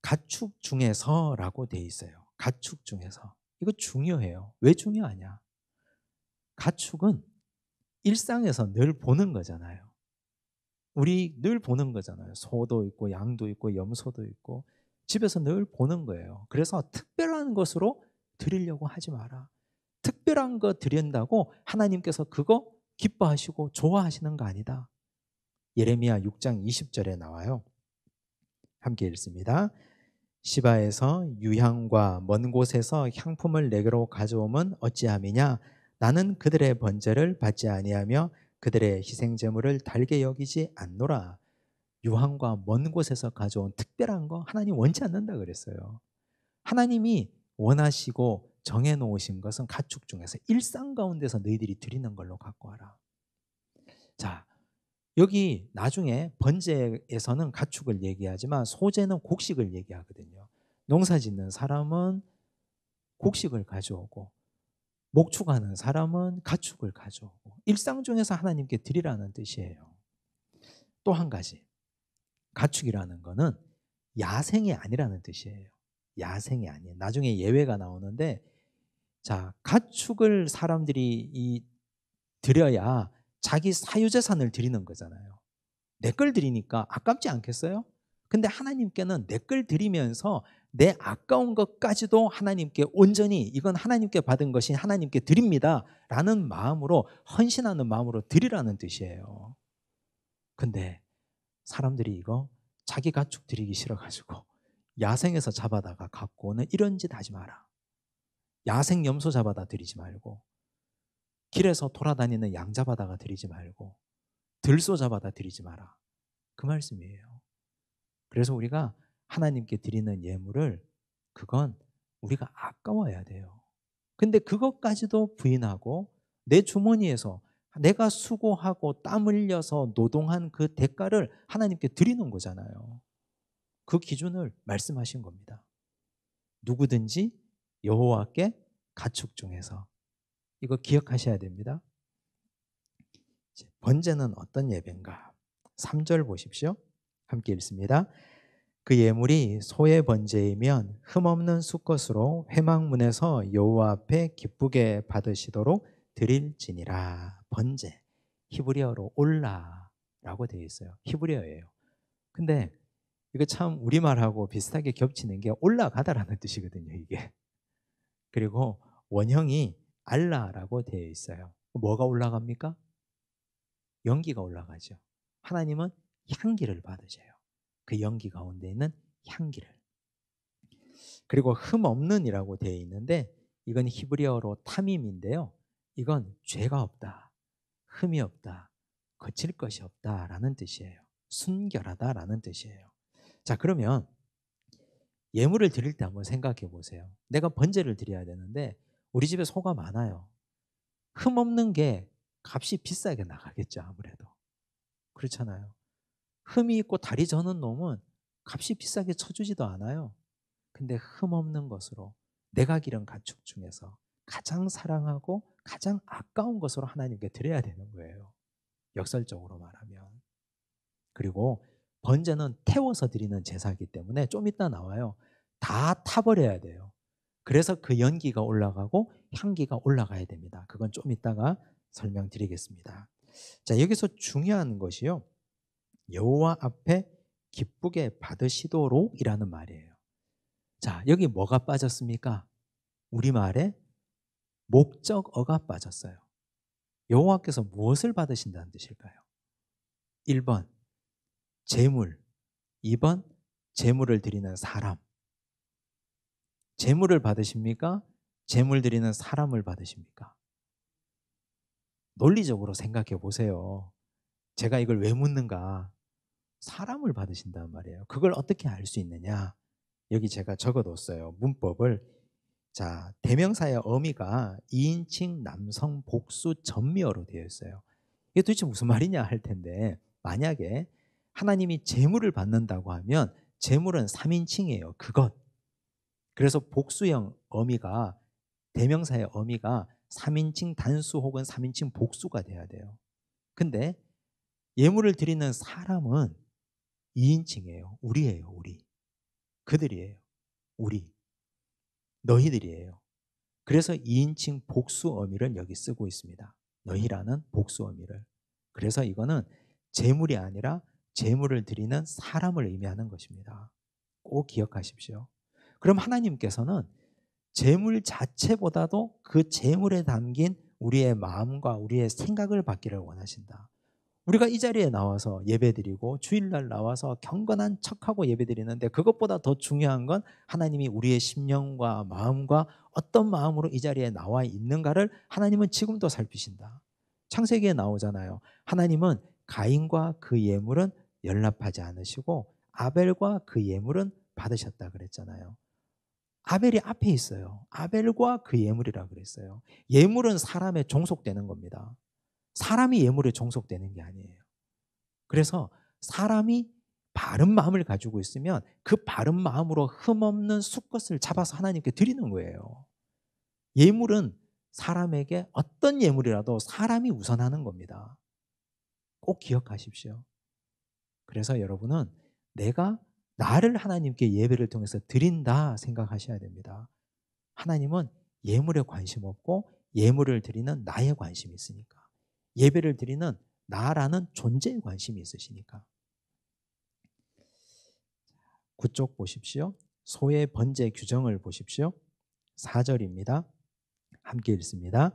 가축 중에서라고 돼 있어요. 가축 중에서. 이거 중요해요. 왜 중요하냐? 가축은 일상에서 늘 보는 거잖아요. 우리 늘 보는 거잖아요. 소도 있고 양도 있고 염소도 있고 집에서 늘 보는 거예요. 그래서 특별한 것으로 드리려고 하지 마라. 특별한 거 드린다고 하나님께서 그거 기뻐하시고 좋아하시는 거 아니다. 예레미야 6장 20절에 나와요. 함께 읽습니다. 시바에서 유향과 먼 곳에서 향품을 내게로 가져오면 어찌함이냐. 나는 그들의 번제를 받지 아니하며 그들의 희생 제물을 달게 여기지 않노라. 유황과 먼 곳에서 가져온 특별한 거 하나님 원치 않는다 그랬어요. 하나님이 원하시고 정해놓으신 것은 가축 중에서 일상 가운데서 너희들이 드리는 걸로 갖고 와라. 자, 여기 나중에 번제에서는 가축을 얘기하지만 소제는 곡식을 얘기하거든요. 농사 짓는 사람은 곡식을 가져오고 목축하는 사람은 가축을 가져오고 일상 중에서 하나님께 드리라는 뜻이에요. 또 한 가지, 가축이라는 거는 야생이 아니라는 뜻이에요. 야생이 아니에요. 나중에 예외가 나오는데, 자, 가축을 사람들이 드려야 자기 사유재산을 드리는 거잖아요. 내 걸 드리니까 아깝지 않겠어요? 근데 하나님께는 내 걸 드리면서 내 아까운 것까지도 하나님께 온전히 이건 하나님께 받은 것이 하나님께 드립니다 라는 마음으로, 헌신하는 마음으로 드리라는 뜻이에요. 근데 사람들이 이거 자기 가축 드리기 싫어가지고 야생에서 잡아다가 갖고 오는 이런 짓 하지 마라. 야생 염소 잡아다 드리지 말고, 길에서 돌아다니는 양 잡아다가 드리지 말고, 들소 잡아다 드리지 마라. 그 말씀이에요. 그래서 우리가 하나님께 드리는 예물을, 그건 우리가 아까워야 돼요. 근데 그것까지도 부인하고 내 주머니에서 내가 수고하고 땀 흘려서 노동한 그 대가를 하나님께 드리는 거잖아요. 그 기준을 말씀하신 겁니다. 누구든지 여호와께 가축 중에서, 이거 기억하셔야 됩니다. 번제는 어떤 예배인가? 3절 보십시오. 함께 읽습니다. 그 예물이 소의 번제이면 흠없는 수것으로 회막문에서 여호와 앞에 기쁘게 받으시도록 드릴지니라. 번제, 히브리어로 올라라고 되어 있어요. 히브리어예요. 근데 이거 참 우리말하고 비슷하게 겹치는 게 올라가다라는 뜻이거든요, 이게. 그리고 원형이 알라라고 되어 있어요. 뭐가 올라갑니까? 연기가 올라가죠. 하나님은 향기를 받으셔요. 그 연기 가운데 있는 향기를. 그리고 흠 없는이라고 되어 있는데, 이건 히브리어로 타밈인데요. 이건 죄가 없다, 흠이 없다, 거칠 것이 없다라는 뜻이에요. 순결하다라는 뜻이에요. 자, 그러면 예물을 드릴 때 한번 생각해 보세요. 내가 번제를 드려야 되는데 우리 집에 소가 많아요. 흠 없는 게 값이 비싸게 나가겠죠, 아무래도. 그렇잖아요. 흠이 있고 다리 저는 놈은 값이 비싸게 쳐주지도 않아요. 근데 흠 없는 것으로 내가 기른 가축 중에서 가장 사랑하고 가장 아까운 것으로 하나님께 드려야 되는 거예요. 역설적으로 말하면. 그리고 번제는 태워서 드리는 제사이기 때문에 좀 이따 나와요. 다 타버려야 돼요. 그래서 그 연기가 올라가고 향기가 올라가야 됩니다. 그건 좀 이따가 설명드리겠습니다. 자, 여기서 중요한 것이요, 여호와 앞에 기쁘게 받으시도록이라는 말이에요. 자, 여기 뭐가 빠졌습니까? 우리말에 목적어가 빠졌어요. 여호와께서 무엇을 받으신다는 뜻일까요? 1번 재물, 2번 재물을 드리는 사람. 재물을 받으십니까? 재물 드리는 사람을 받으십니까? 논리적으로 생각해 보세요. 제가 이걸 왜 묻는가? 사람을 받으신단 말이에요. 그걸 어떻게 알 수 있느냐? 여기 제가 적어뒀어요. 문법을. 자, 대명사의 어미가 2인칭 남성 복수 전미어로 되어 있어요. 이게 도대체 무슨 말이냐 할 텐데, 만약에 하나님이 재물을 받는다고 하면 재물은 3인칭이에요. 그것. 그래서 복수형 어미가, 대명사의 어미가 3인칭 단수 혹은 3인칭 복수가 돼야 돼요. 근데 예물을 드리는 사람은 2인칭이에요. 우리예요, 우리. 그들이에요. 우리. 너희들이에요. 그래서 2인칭 복수 어미를 여기 쓰고 있습니다. 너희라는 복수 어미를. 그래서 이거는 재물이 아니라 재물을 드리는 사람을 의미하는 것입니다. 꼭 기억하십시오. 그럼 하나님께서는 재물 자체보다도 그 재물에 담긴 우리의 마음과 우리의 생각을 받기를 원하신다. 우리가 이 자리에 나와서 예배드리고 주일날 나와서 경건한 척하고 예배드리는데 그것보다 더 중요한 건 하나님이 우리의 심령과 마음과 어떤 마음으로 이 자리에 나와 있는가를 하나님은 지금도 살피신다. 창세기에 나오잖아요. 하나님은 가인과 그 예물은 연락하지 않으시고 아벨과 그 예물은 받으셨다 그랬잖아요. 아벨이 앞에 있어요. 아벨과 그 예물이라 그랬어요. 예물은 사람에 종속되는 겁니다. 사람이 예물에 종속되는 게 아니에요. 그래서 사람이 바른 마음을 가지고 있으면 그 바른 마음으로 흠없는 수컷을 잡아서 하나님께 드리는 거예요. 예물은 사람에게 어떤 예물이라도 사람이 우선하는 겁니다. 꼭 기억하십시오. 그래서 여러분은 내가 나를 하나님께 예배를 통해서 드린다 생각하셔야 됩니다. 하나님은 예물에 관심 없고 예물을 드리는 나에 관심이 있으니까. 예배를 드리는 나라는 존재에 관심이 있으시니까. 9쪽 보십시오. 소의 번제 규정을 보십시오. 4절입니다. 함께 읽습니다.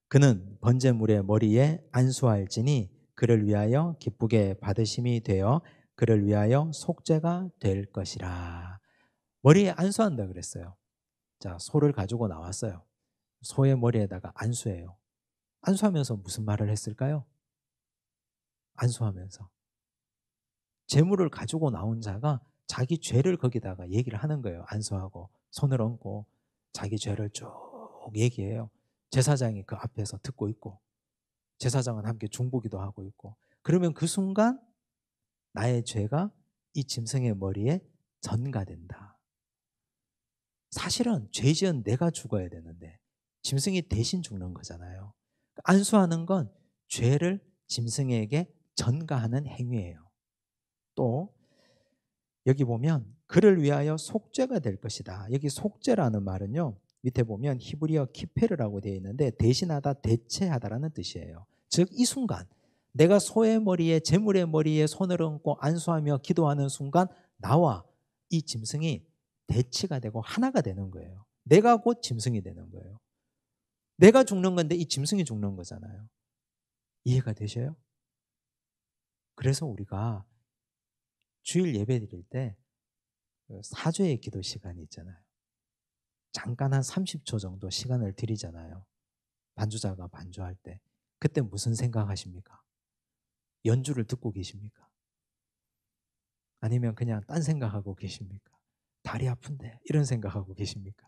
그는 번제물의 머리에 안수할지니 그를 위하여 기쁘게 받으심이 되어 그를 위하여 속죄가 될 것이라. 머리에 안수한다 그랬어요. 자, 소를 가지고 나왔어요. 소의 머리에다가 안수해요. 안수하면서 무슨 말을 했을까요? 안수하면서 재물을 가지고 나온 자가 자기 죄를 거기다가 얘기를 하는 거예요. 안수하고 손을 얹고 자기 죄를 쭉 얘기해요. 제사장이 그 앞에서 듣고 있고 제사장은 함께 중보기도 하고 있고 그러면 그 순간 나의 죄가 이 짐승의 머리에 전가된다. 사실은 죄 지은 내가 죽어야 되는데 짐승이 대신 죽는 거잖아요. 안수하는 건 죄를 짐승에게 전가하는 행위예요. 또 여기 보면 그를 위하여 속죄가 될 것이다. 여기 속죄라는 말은요. 밑에 보면 히브리어 키페르라고 되어 있는데 대신하다, 대체하다라는 뜻이에요. 즉 이 순간 내가 소의 머리에 제물의 머리에 손을 얹고 안수하며 기도하는 순간 나와 이 짐승이 대치가 되고 하나가 되는 거예요. 내가 곧 짐승이 되는 거예요. 내가 죽는 건데 이 짐승이 죽는 거잖아요. 이해가 되셔요? 그래서 우리가 주일 예배 드릴 때 사죄의 기도 시간이 있잖아요. 잠깐 한 30초 정도 시간을 드리잖아요. 반주자가 반주할 때. 그때 무슨 생각하십니까? 연주를 듣고 계십니까? 아니면 그냥 딴 생각하고 계십니까? 다리 아픈데 이런 생각하고 계십니까?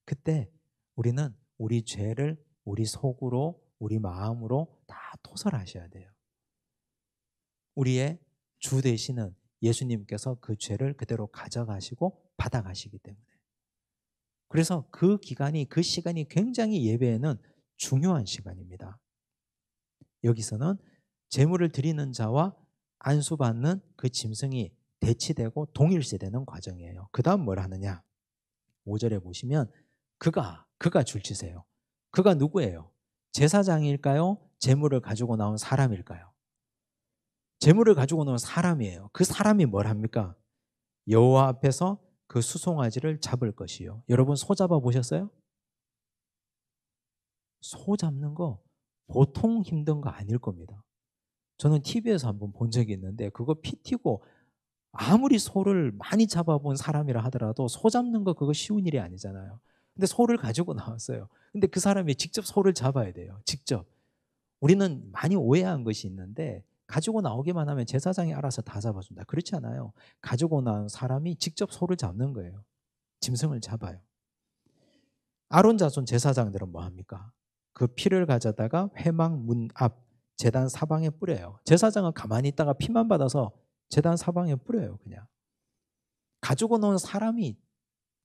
그때 우리는 우리 죄를 우리 속으로 우리 마음으로 다 토설하셔야 돼요. 우리의 주 되시는 예수님께서 그 죄를 그대로 가져가시고 받아가시기 때문에. 그래서 그 기간이 그 시간이 굉장히 예배에는 중요한 시간입니다. 여기서는 제물을 드리는 자와 안수받는 그 짐승이 대치되고 동일시되는 과정이에요. 그 다음 뭘 하느냐? 5절에 보시면 그가 줄치세요. 그가 누구예요? 제사장일까요? 제물을 가지고 나온 사람일까요? 제물을 가지고 나온 사람이에요. 그 사람이 뭘 합니까? 여호와 앞에서 그 수송아지를 잡을 것이요. 여러분 소 잡아 보셨어요? 소 잡는 거 보통 힘든 거 아닐 겁니다. 저는 TV에서 한번 본 적이 있는데 그거 피 튀고 아무리 소를 많이 잡아본 사람이라 하더라도 소 잡는 거 그거 쉬운 일이 아니잖아요. 근데 소를 가지고 나왔어요. 근데 그 사람이 직접 소를 잡아야 돼요. 직접. 우리는 많이 오해한 것이 있는데 가지고 나오기만 하면 제사장이 알아서 다 잡아준다. 그렇지 않아요. 가지고 나온 사람이 직접 소를 잡는 거예요. 짐승을 잡아요. 아론 자손 제사장들은 뭐 합니까? 그 피를 가져다가 회막 문 앞 제단 사방에 뿌려요. 제사장은 가만히 있다가 피만 받아서 제단 사방에 뿌려요. 그냥. 가지고 나온 사람이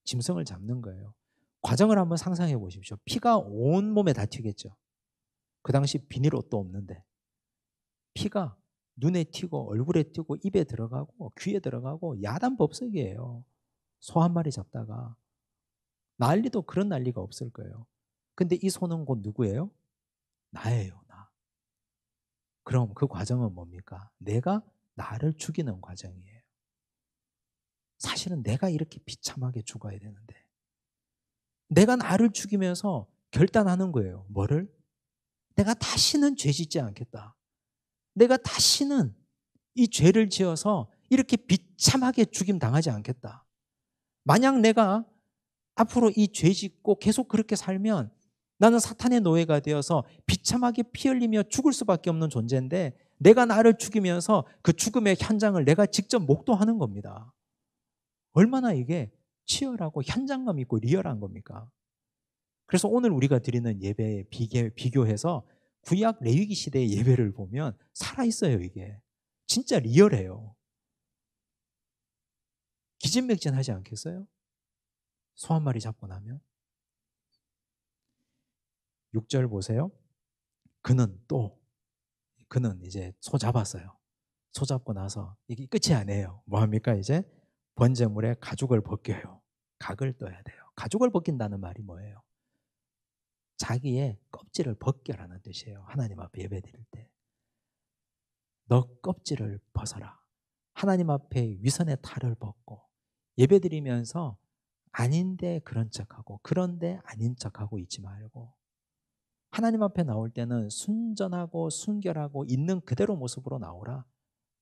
짐승을 잡는 거예요. 과정을 한번 상상해 보십시오. 피가 온 몸에 다 튀겠죠. 그 당시 비닐 옷도 없는데 피가 눈에 튀고 얼굴에 튀고 입에 들어가고 귀에 들어가고 야단법석이에요. 소 한 마리 잡다가 난리도 그런 난리가 없을 거예요. 근데 이 소는 곧 누구예요? 나예요. 나. 그럼 그 과정은 뭡니까? 내가 나를 죽이는 과정이에요. 사실은 내가 이렇게 비참하게 죽어야 되는데 내가 나를 죽이면서 결단하는 거예요. 뭐를? 내가 다시는 죄 짓지 않겠다. 내가 다시는 이 죄를 지어서 이렇게 비참하게 죽임 당하지 않겠다. 만약 내가 앞으로 이 죄 짓고 계속 그렇게 살면 나는 사탄의 노예가 되어서 비참하게 피 흘리며 죽을 수밖에 없는 존재인데 내가 나를 죽이면서 그 죽음의 현장을 내가 직접 목도하는 겁니다. 얼마나 이게 치열하고 현장감 있고 리얼한 겁니까? 그래서 오늘 우리가 드리는 예배에 비교해서 구약 레위기 시대의 예배를 보면 살아있어요, 이게. 진짜 리얼해요. 기진맥진하지 않겠어요? 소 한 마리 잡고 나면. 6절 보세요. 그는 이제 소 잡았어요. 소 잡고 나서 이게 끝이 아니에요. 뭐 합니까 이제? 번제물에 가죽을 벗겨요. 각을 떠야 돼요. 가죽을 벗긴다는 말이 뭐예요? 자기의 껍질을 벗겨라는 뜻이에요. 하나님 앞에 예배드릴 때. 너 껍질을 벗어라. 하나님 앞에 위선의 탈을 벗고 예배드리면서 아닌데 그런 척하고 그런데 아닌 척하고 있지 말고 하나님 앞에 나올 때는 순전하고 순결하고 있는 그대로 모습으로 나오라.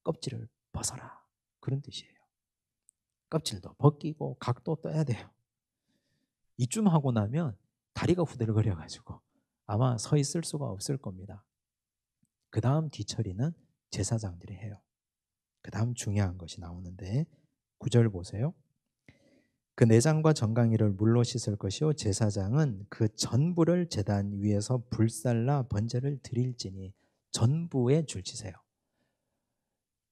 껍질을 벗어라. 그런 뜻이에요. 껍질도 벗기고 각도 떠야 돼요. 이쯤 하고 나면 다리가 후들거려가지고 아마 서 있을 수가 없을 겁니다. 그 다음 뒤처리는 제사장들이 해요. 그 다음 중요한 것이 나오는데 9절 보세요. 그 내장과 정강이를 물로 씻을 것이요 제사장은 그 전부를 제단 위에서 불살라 번제를 드릴지니 전부에 줄치세요.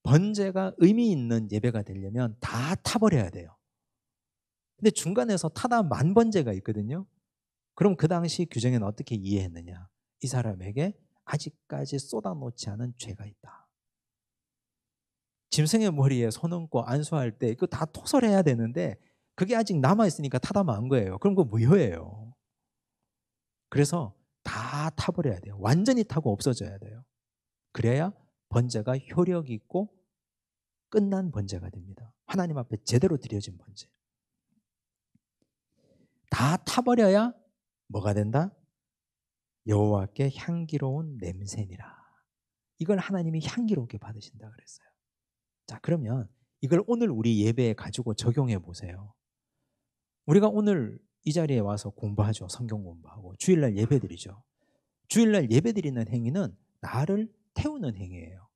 번제가 의미 있는 예배가 되려면 다 타버려야 돼요. 근데 중간에서 타다 만 번제가 있거든요. 그럼 그 당시 규정에는 어떻게 이해했느냐? 이 사람에게 아직까지 쏟아놓지 않은 죄가 있다. 짐승의 머리에 손 얹고 안수할 때 그거 다 토설해야 되는데 그게 아직 남아있으니까 타다 만 거예요. 그럼 그거 무효예요. 그래서 다 타버려야 돼요. 완전히 타고 없어져야 돼요. 그래야 번제가 효력 있고 끝난 번제가 됩니다. 하나님 앞에 제대로 드려진 번제. 다 타버려야 뭐가 된다? 여호와께 향기로운 냄새니라. 이걸 하나님이 향기롭게 받으신다 그랬어요. 자, 그러면 이걸 오늘 우리 예배에 가지고 적용해 보세요. 우리가 오늘 이 자리에 와서 공부하죠. 성경 공부하고 주일날 예배드리죠. 주일날 예배드리는 행위는 나를 태우는 행위예요.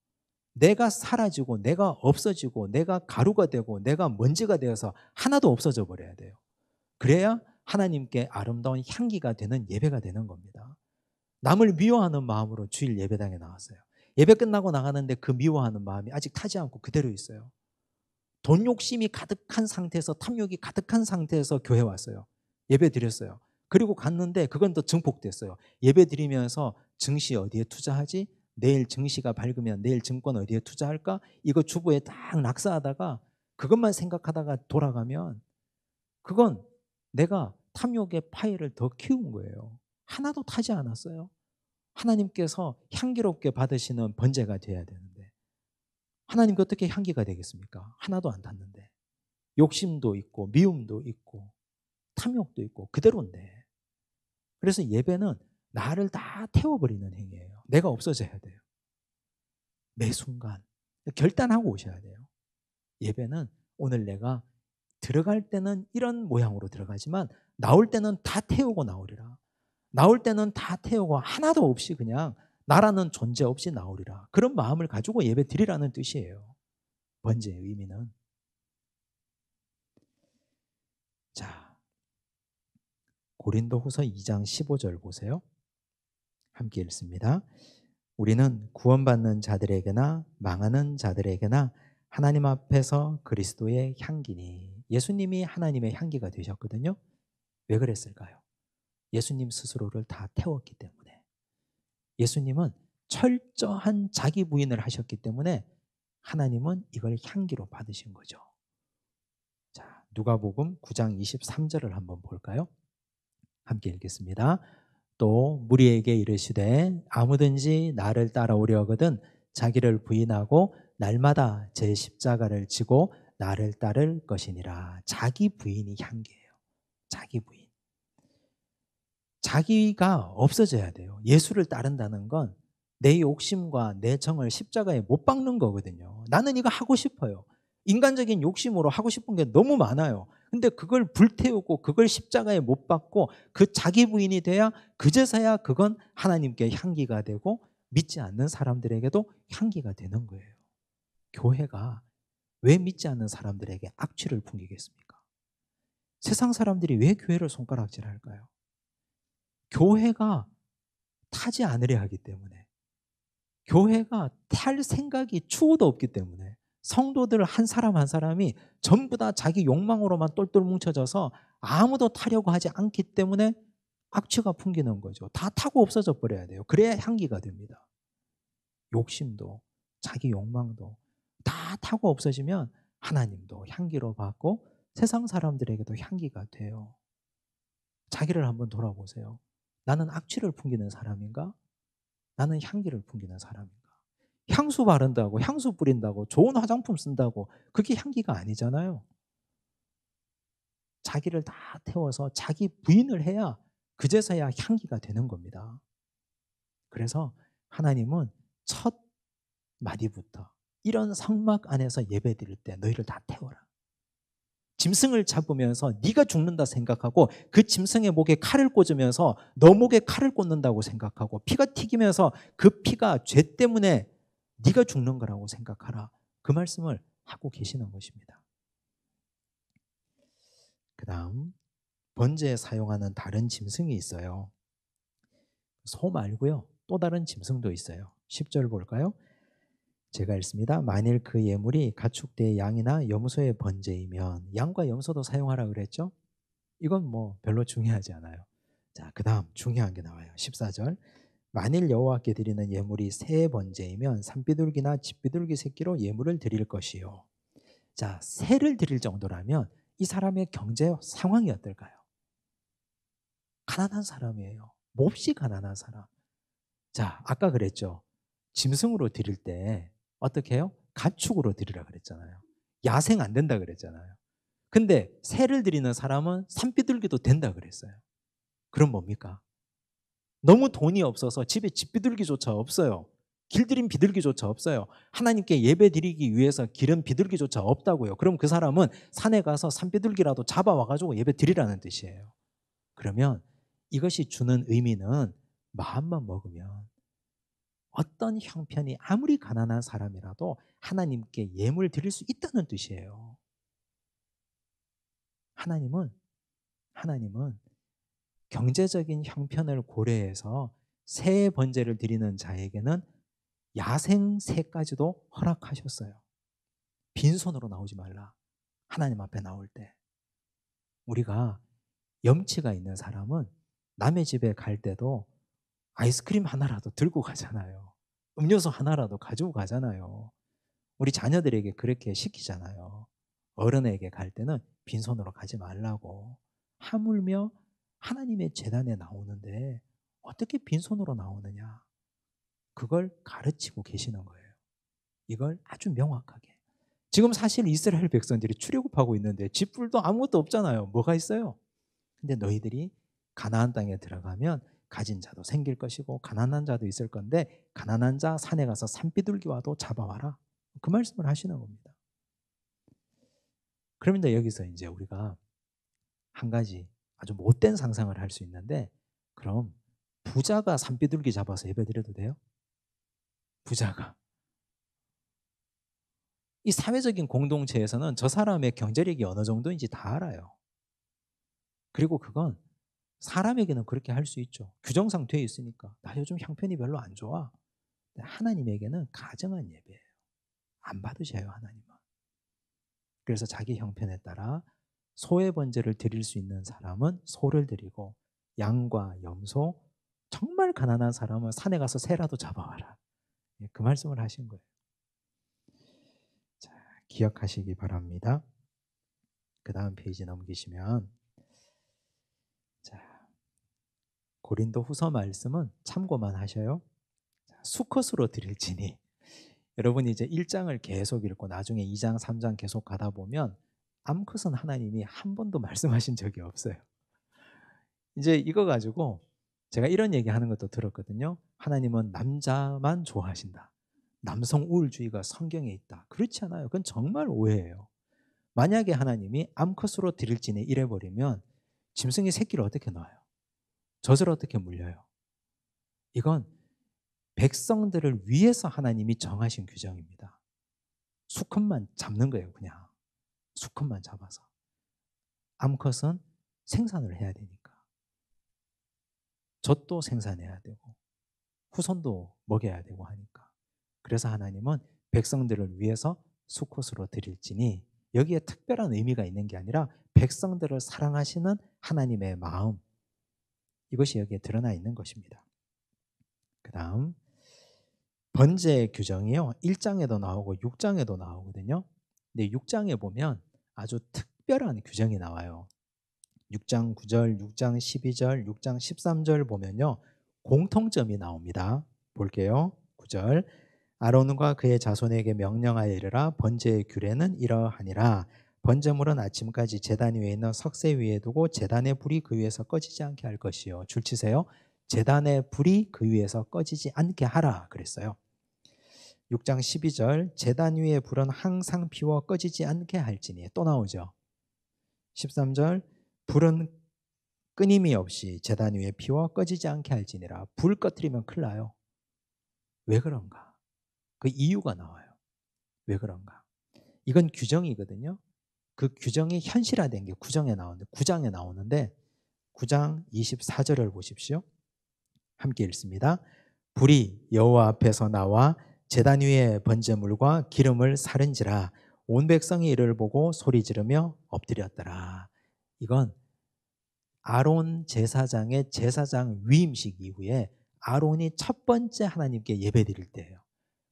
내가 사라지고 내가 없어지고 내가 가루가 되고 내가 먼지가 되어서 하나도 없어져 버려야 돼요. 그래야 하나님께 아름다운 향기가 되는 예배가 되는 겁니다. 남을 미워하는 마음으로 주일 예배당에 나왔어요. 예배 끝나고 나가는데 그 미워하는 마음이 아직 타지 않고 그대로 있어요. 돈 욕심이 가득한 상태에서 탐욕이 가득한 상태에서 교회 왔어요. 예배 드렸어요. 그리고 갔는데 그건 더 증폭됐어요. 예배 드리면서 증시 어디에 투자하지? 내일 증시가 밝으면 내일 증권 어디에 투자할까? 이거 주부에 딱 낙사하다가 그것만 생각하다가 돌아가면 그건 내가 탐욕의 파이를 더 키운 거예요. 하나도 타지 않았어요. 하나님께서 향기롭게 받으시는 번제가 돼야 되는데 하나님께 어떻게 향기가 되겠습니까? 하나도 안 탔는데 욕심도 있고 미움도 있고 탐욕도 있고 그대로인데 그래서 예배는 나를 다 태워버리는 행위예요. 내가 없어져야 돼요. 매 순간 결단하고 오셔야 돼요. 예배는 오늘 내가 들어갈 때는 이런 모양으로 들어가지만 나올 때는 다 태우고 나오리라. 나올 때는 다 태우고 하나도 없이 그냥 나라는 존재 없이 나오리라. 그런 마음을 가지고 예배 드리라는 뜻이에요. 번제의 의미는. 자, 고린도후서 2장 15절 보세요. 함께 읽습니다. 우리는 구원받는 자들에게나 망하는 자들에게나 하나님 앞에서 그리스도의 향기니. 예수님이 하나님의 향기가 되셨거든요. 왜 그랬을까요? 예수님 스스로를 다 태웠기 때문에. 예수님은 철저한 자기 부인을 하셨기 때문에 하나님은 이걸 향기로 받으신 거죠. 자, 누가복음 9장 23절을 한번 볼까요? 함께 읽겠습니다. 또 무리에게 이르시되 아무든지 나를 따라오려거든 자기를 부인하고 날마다 제 십자가를 지고 나를 따를 것이니라. 자기 부인이 향기예요. 자기 부인. 자기가 없어져야 돼요. 예수를 따른다는 건 내 욕심과 내 정을 십자가에 못 박는 거거든요. 나는 이거 하고 싶어요. 인간적인 욕심으로 하고 싶은 게 너무 많아요. 근데 그걸 불태우고 그걸 십자가에 못 박고 그 자기 부인이 돼야 그제서야 그건 하나님께 향기가 되고 믿지 않는 사람들에게도 향기가 되는 거예요. 교회가 왜 믿지 않는 사람들에게 악취를 풍기겠습니까? 세상 사람들이 왜 교회를 손가락질할까요? 교회가 타지 않으려 하기 때문에, 교회가 탈 생각이 추호도 없기 때문에, 성도들 한 사람 한 사람이 전부 다 자기 욕망으로만 똘똘 뭉쳐져서 아무도 타려고 하지 않기 때문에 악취가 풍기는 거죠. 다 타고 없어져 버려야 돼요. 그래야 향기가 됩니다. 욕심도 자기 욕망도 다 타고 없어지면 하나님도 향기로 받고 세상 사람들에게도 향기가 돼요. 자기를 한번 돌아보세요. 나는 악취를 풍기는 사람인가? 나는 향기를 풍기는 사람인가? 향수 바른다고, 향수 뿌린다고, 좋은 화장품 쓴다고 그게 향기가 아니잖아요. 자기를 다 태워서 자기 부인을 해야 그제서야 향기가 되는 겁니다. 그래서 하나님은 첫 마디부터 이런 성막 안에서 예배 드릴 때 너희를 다 태워라. 짐승을 잡으면서 네가 죽는다 생각하고 그 짐승의 목에 칼을 꽂으면서 너 목에 칼을 꽂는다고 생각하고 피가 튀기면서 그 피가 죄 때문에 네가 죽는 거라고 생각하라. 그 말씀을 하고 계시는 것입니다. 그 다음 번제에 사용하는 다른 짐승이 있어요. 소 말고요. 또 다른 짐승도 있어요. 10절 볼까요? 제가 읽습니다. 만일 그 예물이 가축대의 양이나 염소의 번제이면 양과 염소도 사용하라 그랬죠? 이건 뭐 별로 중요하지 않아요. 자, 그 다음 중요한 게 나와요. 14절. 만일 여호와께 드리는 예물이 새 번제이면 산비둘기나 집비둘기 새끼로 예물을 드릴 것이요. 자, 새를 드릴 정도라면 이 사람의 경제 상황이 어떨까요? 가난한 사람이에요. 몹시 가난한 사람. 자, 아까 그랬죠. 짐승으로 드릴 때 어떻게 해요? 가축으로 드리라 그랬잖아요. 야생 안 된다 그랬잖아요. 근데 새를 드리는 사람은 산비둘기도 된다 그랬어요. 그럼 뭡니까? 너무 돈이 없어서 집에 집비둘기조차 없어요. 길들인 비둘기조차 없어요. 하나님께 예배 드리기 위해서 기른 비둘기조차 없다고요. 그럼 그 사람은 산에 가서 산비둘기라도 잡아와가지고 예배 드리라는 뜻이에요. 그러면 이것이 주는 의미는 마음만 먹으면 어떤 형편이 아무리 가난한 사람이라도 하나님께 예물 드릴 수 있다는 뜻이에요. 하나님은 경제적인 형편을 고려해서 새 번제를 드리는 자에게는 야생 새까지도 허락하셨어요. 빈손으로 나오지 말라. 하나님 앞에 나올 때. 우리가 염치가 있는 사람은 남의 집에 갈 때도 아이스크림 하나라도 들고 가잖아요. 음료수 하나라도 가지고 가잖아요. 우리 자녀들에게 그렇게 시키잖아요. 어른에게 갈 때는 빈손으로 가지 말라고. 하물며 하나님의 제단에 나오는데 어떻게 빈손으로 나오느냐. 그걸 가르치고 계시는 거예요. 이걸 아주 명확하게. 지금 사실 이스라엘 백성들이 출애굽하고 있는데 집불도 아무것도 없잖아요. 뭐가 있어요? 근데 너희들이 가나안 땅에 들어가면 가진 자도 생길 것이고 가난한 자도 있을 건데 가난한 자 산에 가서 산비둘기와도 잡아와라. 그 말씀을 하시는 겁니다. 그러면 여기서 이제 우리가 한 가지 아주 못된 상상을 할 수 있는데, 그럼 부자가 산비둘기 잡아서 예배드려도 돼요? 부자가. 이 사회적인 공동체에서는 저 사람의 경제력이 어느 정도인지 다 알아요. 그리고 그건 사람에게는 그렇게 할 수 있죠. 규정상 돼 있으니까. 나 요즘 형편이 별로 안 좋아. 하나님에게는 가정한 예배예요. 안 받으셔요, 하나님은. 그래서 자기 형편에 따라 소의 번제를 드릴 수 있는 사람은 소를 드리고 양과 염소, 정말 가난한 사람은 산에 가서 새라도 잡아와라. 그 말씀을 하신 거예요. 자, 기억하시기 바랍니다. 그 다음 페이지 넘기시면, 자, 고린도 후서 말씀은 참고만 하셔요. 수컷으로 드릴지니. 여러분이 이제 1장을 계속 읽고 나중에 2장, 3장 계속 가다 보면 암컷은 하나님이 한 번도 말씀하신 적이 없어요. 이제 이거 가지고 제가 이런 얘기하는 것도 들었거든요. 하나님은 남자만 좋아하신다. 남성 우월주의가 성경에 있다. 그렇지 않아요. 그건 정말 오해예요. 만약에 하나님이 암컷으로 드릴지니 이래버리면 짐승이 새끼를 어떻게 낳아요? 젖을 어떻게 물려요? 이건 백성들을 위해서 하나님이 정하신 규정입니다. 수컷만 잡는 거예요. 그냥 수컷만 잡아서. 암컷은 생산을 해야 되니까. 젖도 생산해야 되고 후손도 먹여야 되고 하니까. 그래서 하나님은 백성들을 위해서 수컷으로 드릴지니, 여기에 특별한 의미가 있는 게 아니라 백성들을 사랑하시는 하나님의 마음, 이것이 여기에 드러나 있는 것입니다. 그 다음 번제 규정이요, 1장에도 나오고 6장에도 나오거든요. 근데 6장에 보면 아주 특별한 규정이 나와요. 6장 9절, 6장 12절, 6장 13절 보면요, 공통점이 나옵니다. 볼게요. 9절, 아론과 그의 자손에게 명령하여 이르라. 번제의 규례는 이러하니라. 번제물은 아침까지 제단 위에 있는 석쇠 위에 두고 제단의 불이 그 위에서 꺼지지 않게 할 것이요. 줄 치세요. 제단의 불이 그 위에서 꺼지지 않게 하라 그랬어요. 6장 12절, 제단 위의 불은 항상 피워 꺼지지 않게 할지니. 또 나오죠. 13절, 불은 끊임이 없이 제단 위에 피워 꺼지지 않게 할지니라. 불 꺼뜨리면 큰일 나요. 왜 그런가? 그 이유가 나와요. 왜 그런가? 이건 규정이거든요. 그 규정이 현실화된 게 9장에 나오는데, 9장에 나오는데 9장 24절을 보십시오. 함께 읽습니다. 불이 여호와 앞에서 나와 제단 위에 번제물과 기름을 사른지라. 온 백성이 이를 보고 소리 지르며 엎드렸더라. 이건 아론 제사장의 제사장 위임식 이후에 아론이 첫 번째 하나님께 예배 드릴 때예요.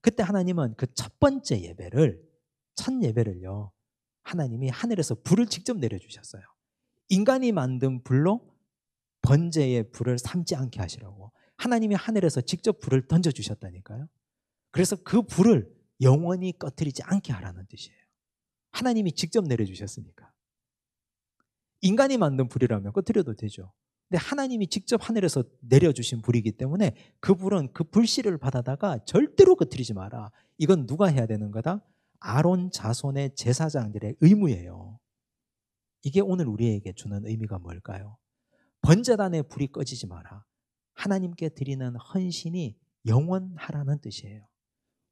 그때 하나님은 그 첫 번째 예배를, 첫 예배를요, 하나님이 하늘에서 불을 직접 내려주셨어요. 인간이 만든 불로 번제의 불을 삼지 않게 하시라고 하나님이 하늘에서 직접 불을 던져주셨다니까요. 그래서 그 불을 영원히 꺼뜨리지 않게 하라는 뜻이에요. 하나님이 직접 내려주셨으니까. 인간이 만든 불이라면 꺼뜨려도 되죠. 근데 하나님이 직접 하늘에서 내려주신 불이기 때문에 그 불은 그 불씨를 받아다가 절대로 꺼뜨리지 마라. 이건 누가 해야 되는 거다? 아론 자손의 제사장들의 의무예요. 이게 오늘 우리에게 주는 의미가 뭘까요? 번제단의 불이 꺼지지 마라. 하나님께 드리는 헌신이 영원하라는 뜻이에요.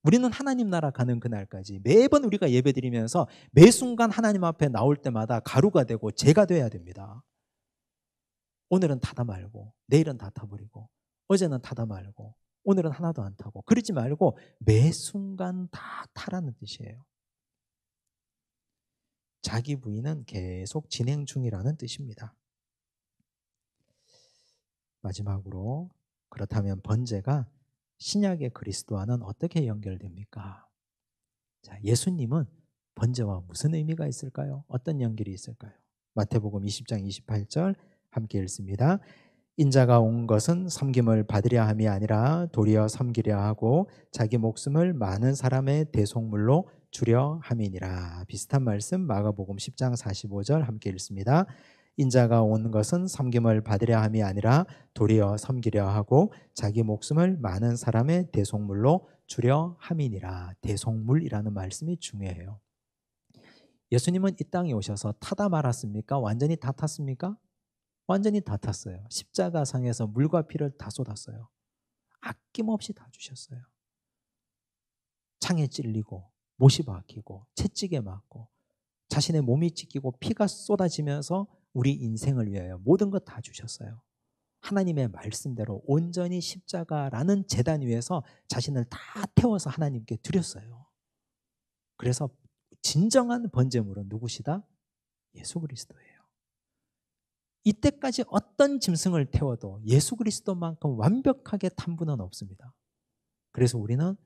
우리는 하나님 나라 가는 그날까지 매번 우리가 예배드리면서 매 순간 하나님 앞에 나올 때마다 가루가 되고 재가 돼야 됩니다. 오늘은 타다 말고, 내일은 다 타버리고, 어제는 타다 말고, 오늘은 하나도 안 타고, 그러지 말고 매 순간 다 타라는 뜻이에요. 자기 부인은 계속 진행 중이라는 뜻입니다. 마지막으로, 그렇다면 번제가 신약의 그리스도와는 어떻게 연결됩니까? 자, 예수님은 번제와 무슨 의미가 있을까요? 어떤 연결이 있을까요? 마태복음 20장 28절 함께 읽습니다. 인자가 온 것은 섬김을 받으려 함이 아니라 도리어 섬기려 하고 자기 목숨을 많은 사람의 대속물로 주려 함이니라. 비슷한 말씀 마가복음 10장 45절 함께 읽습니다. 인자가 온 것은 섬김을 받으려 함이 아니라 도리어 섬기려 하고 자기 목숨을 많은 사람의 대속물로 주려 함이니라. 대속물이라는 말씀이 중요해요. 예수님은 이 땅에 오셔서 타다 말았습니까? 완전히 다 탔습니까? 완전히 다 탔어요. 십자가상에서 물과 피를 다 쏟았어요. 아낌없이 다 주셨어요. 창에 찔리고 못이 박히고 채찍에 맞고 자신의 몸이 찢기고 피가 쏟아지면서 우리 인생을 위하여 모든 것 다 주셨어요. 하나님의 말씀대로 온전히 십자가라는 제단 위에서 자신을 다 태워서 하나님께 드렸어요. 그래서 진정한 번제물은 누구시다? 예수 그리스도예요. 이때까지 어떤 짐승을 태워도 예수 그리스도만큼 완벽하게 탄 분은 없습니다. 그래서 우리는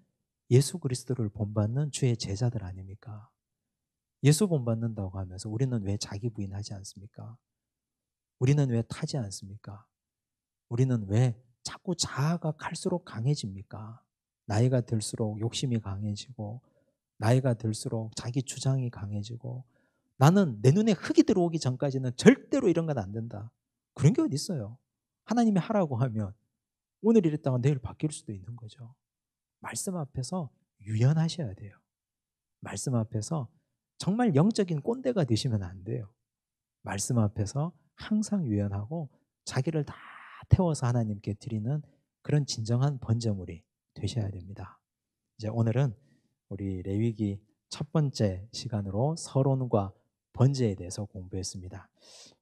예수 그리스도를 본받는 주의 제자들 아닙니까? 예수 본받는다고 하면서 우리는 왜 자기 부인하지 않습니까? 우리는 왜 타지 않습니까? 우리는 왜 자꾸 자아가 갈수록 강해집니까? 나이가 들수록 욕심이 강해지고, 나이가 들수록 자기 주장이 강해지고, 나는 내 눈에 흙이 들어오기 전까지는 절대로 이런 건 안 된다. 그런 게 어디 있어요? 하나님이 하라고 하면 오늘 이랬다가 내일 바뀔 수도 있는 거죠. 말씀 앞에서 유연하셔야 돼요. 말씀 앞에서 정말 영적인 꼰대가 되시면 안 돼요. 말씀 앞에서 항상 유연하고 자기를 다 태워서 하나님께 드리는 그런 진정한 번제물이 되셔야 됩니다. 이제 오늘은 우리 레위기 첫 번째 시간으로 서론과 번제에 대해서 공부했습니다.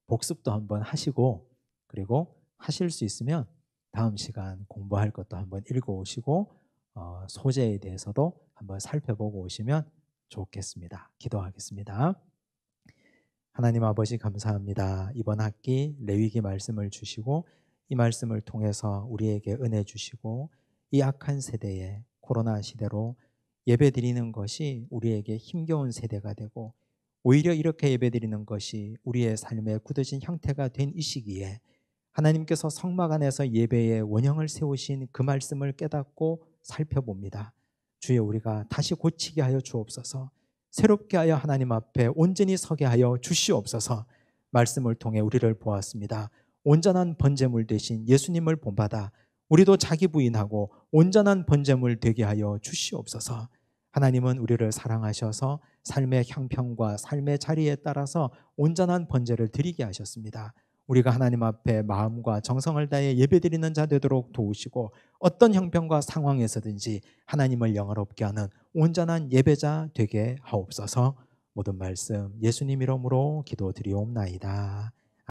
복습도 한번 하시고, 그리고 하실 수 있으면 다음 시간 공부할 것도 한번 읽어오시고, 소재에 대해서도 한번 살펴보고 오시면 좋겠습니다. 기도하겠습니다. 하나님 아버지 감사합니다. 이번 학기 레위기 말씀을 주시고, 이 말씀을 통해서 우리에게 은혜 주시고, 이 악한 세대에, 코로나 시대로 예배드리는 것이 우리에게 힘겨운 세대가 되고, 오히려 이렇게 예배드리는 것이 우리의 삶에 굳어진 형태가 된 이 시기에 하나님께서 성막 안에서 예배의 원형을 세우신 그 말씀을 깨닫고 살펴봅니다. 주여, 우리가 다시 고치게 하여 주옵소서. 새롭게 하여 하나님 앞에 온전히 서게 하여 주시옵소서. 말씀을 통해 우리를 보았습니다. 온전한 번제물 되신 예수님을 본받아 우리도 자기 부인하고 온전한 번제물 되게 하여 주시옵소서. 하나님은 우리를 사랑하셔서 삶의 형편과 삶의 자리에 따라서 온전한 번제를 드리게 하셨습니다. 우리가 하나님 앞에 마음과 정성을 다해 예배드리는 자 되도록 도우시고, 어떤 형편과 상황에서든지 하나님을 영화롭게 하는 온전한 예배자 되게 하옵소서. 모든 말씀 예수님 이름으로 기도드리옵나이다.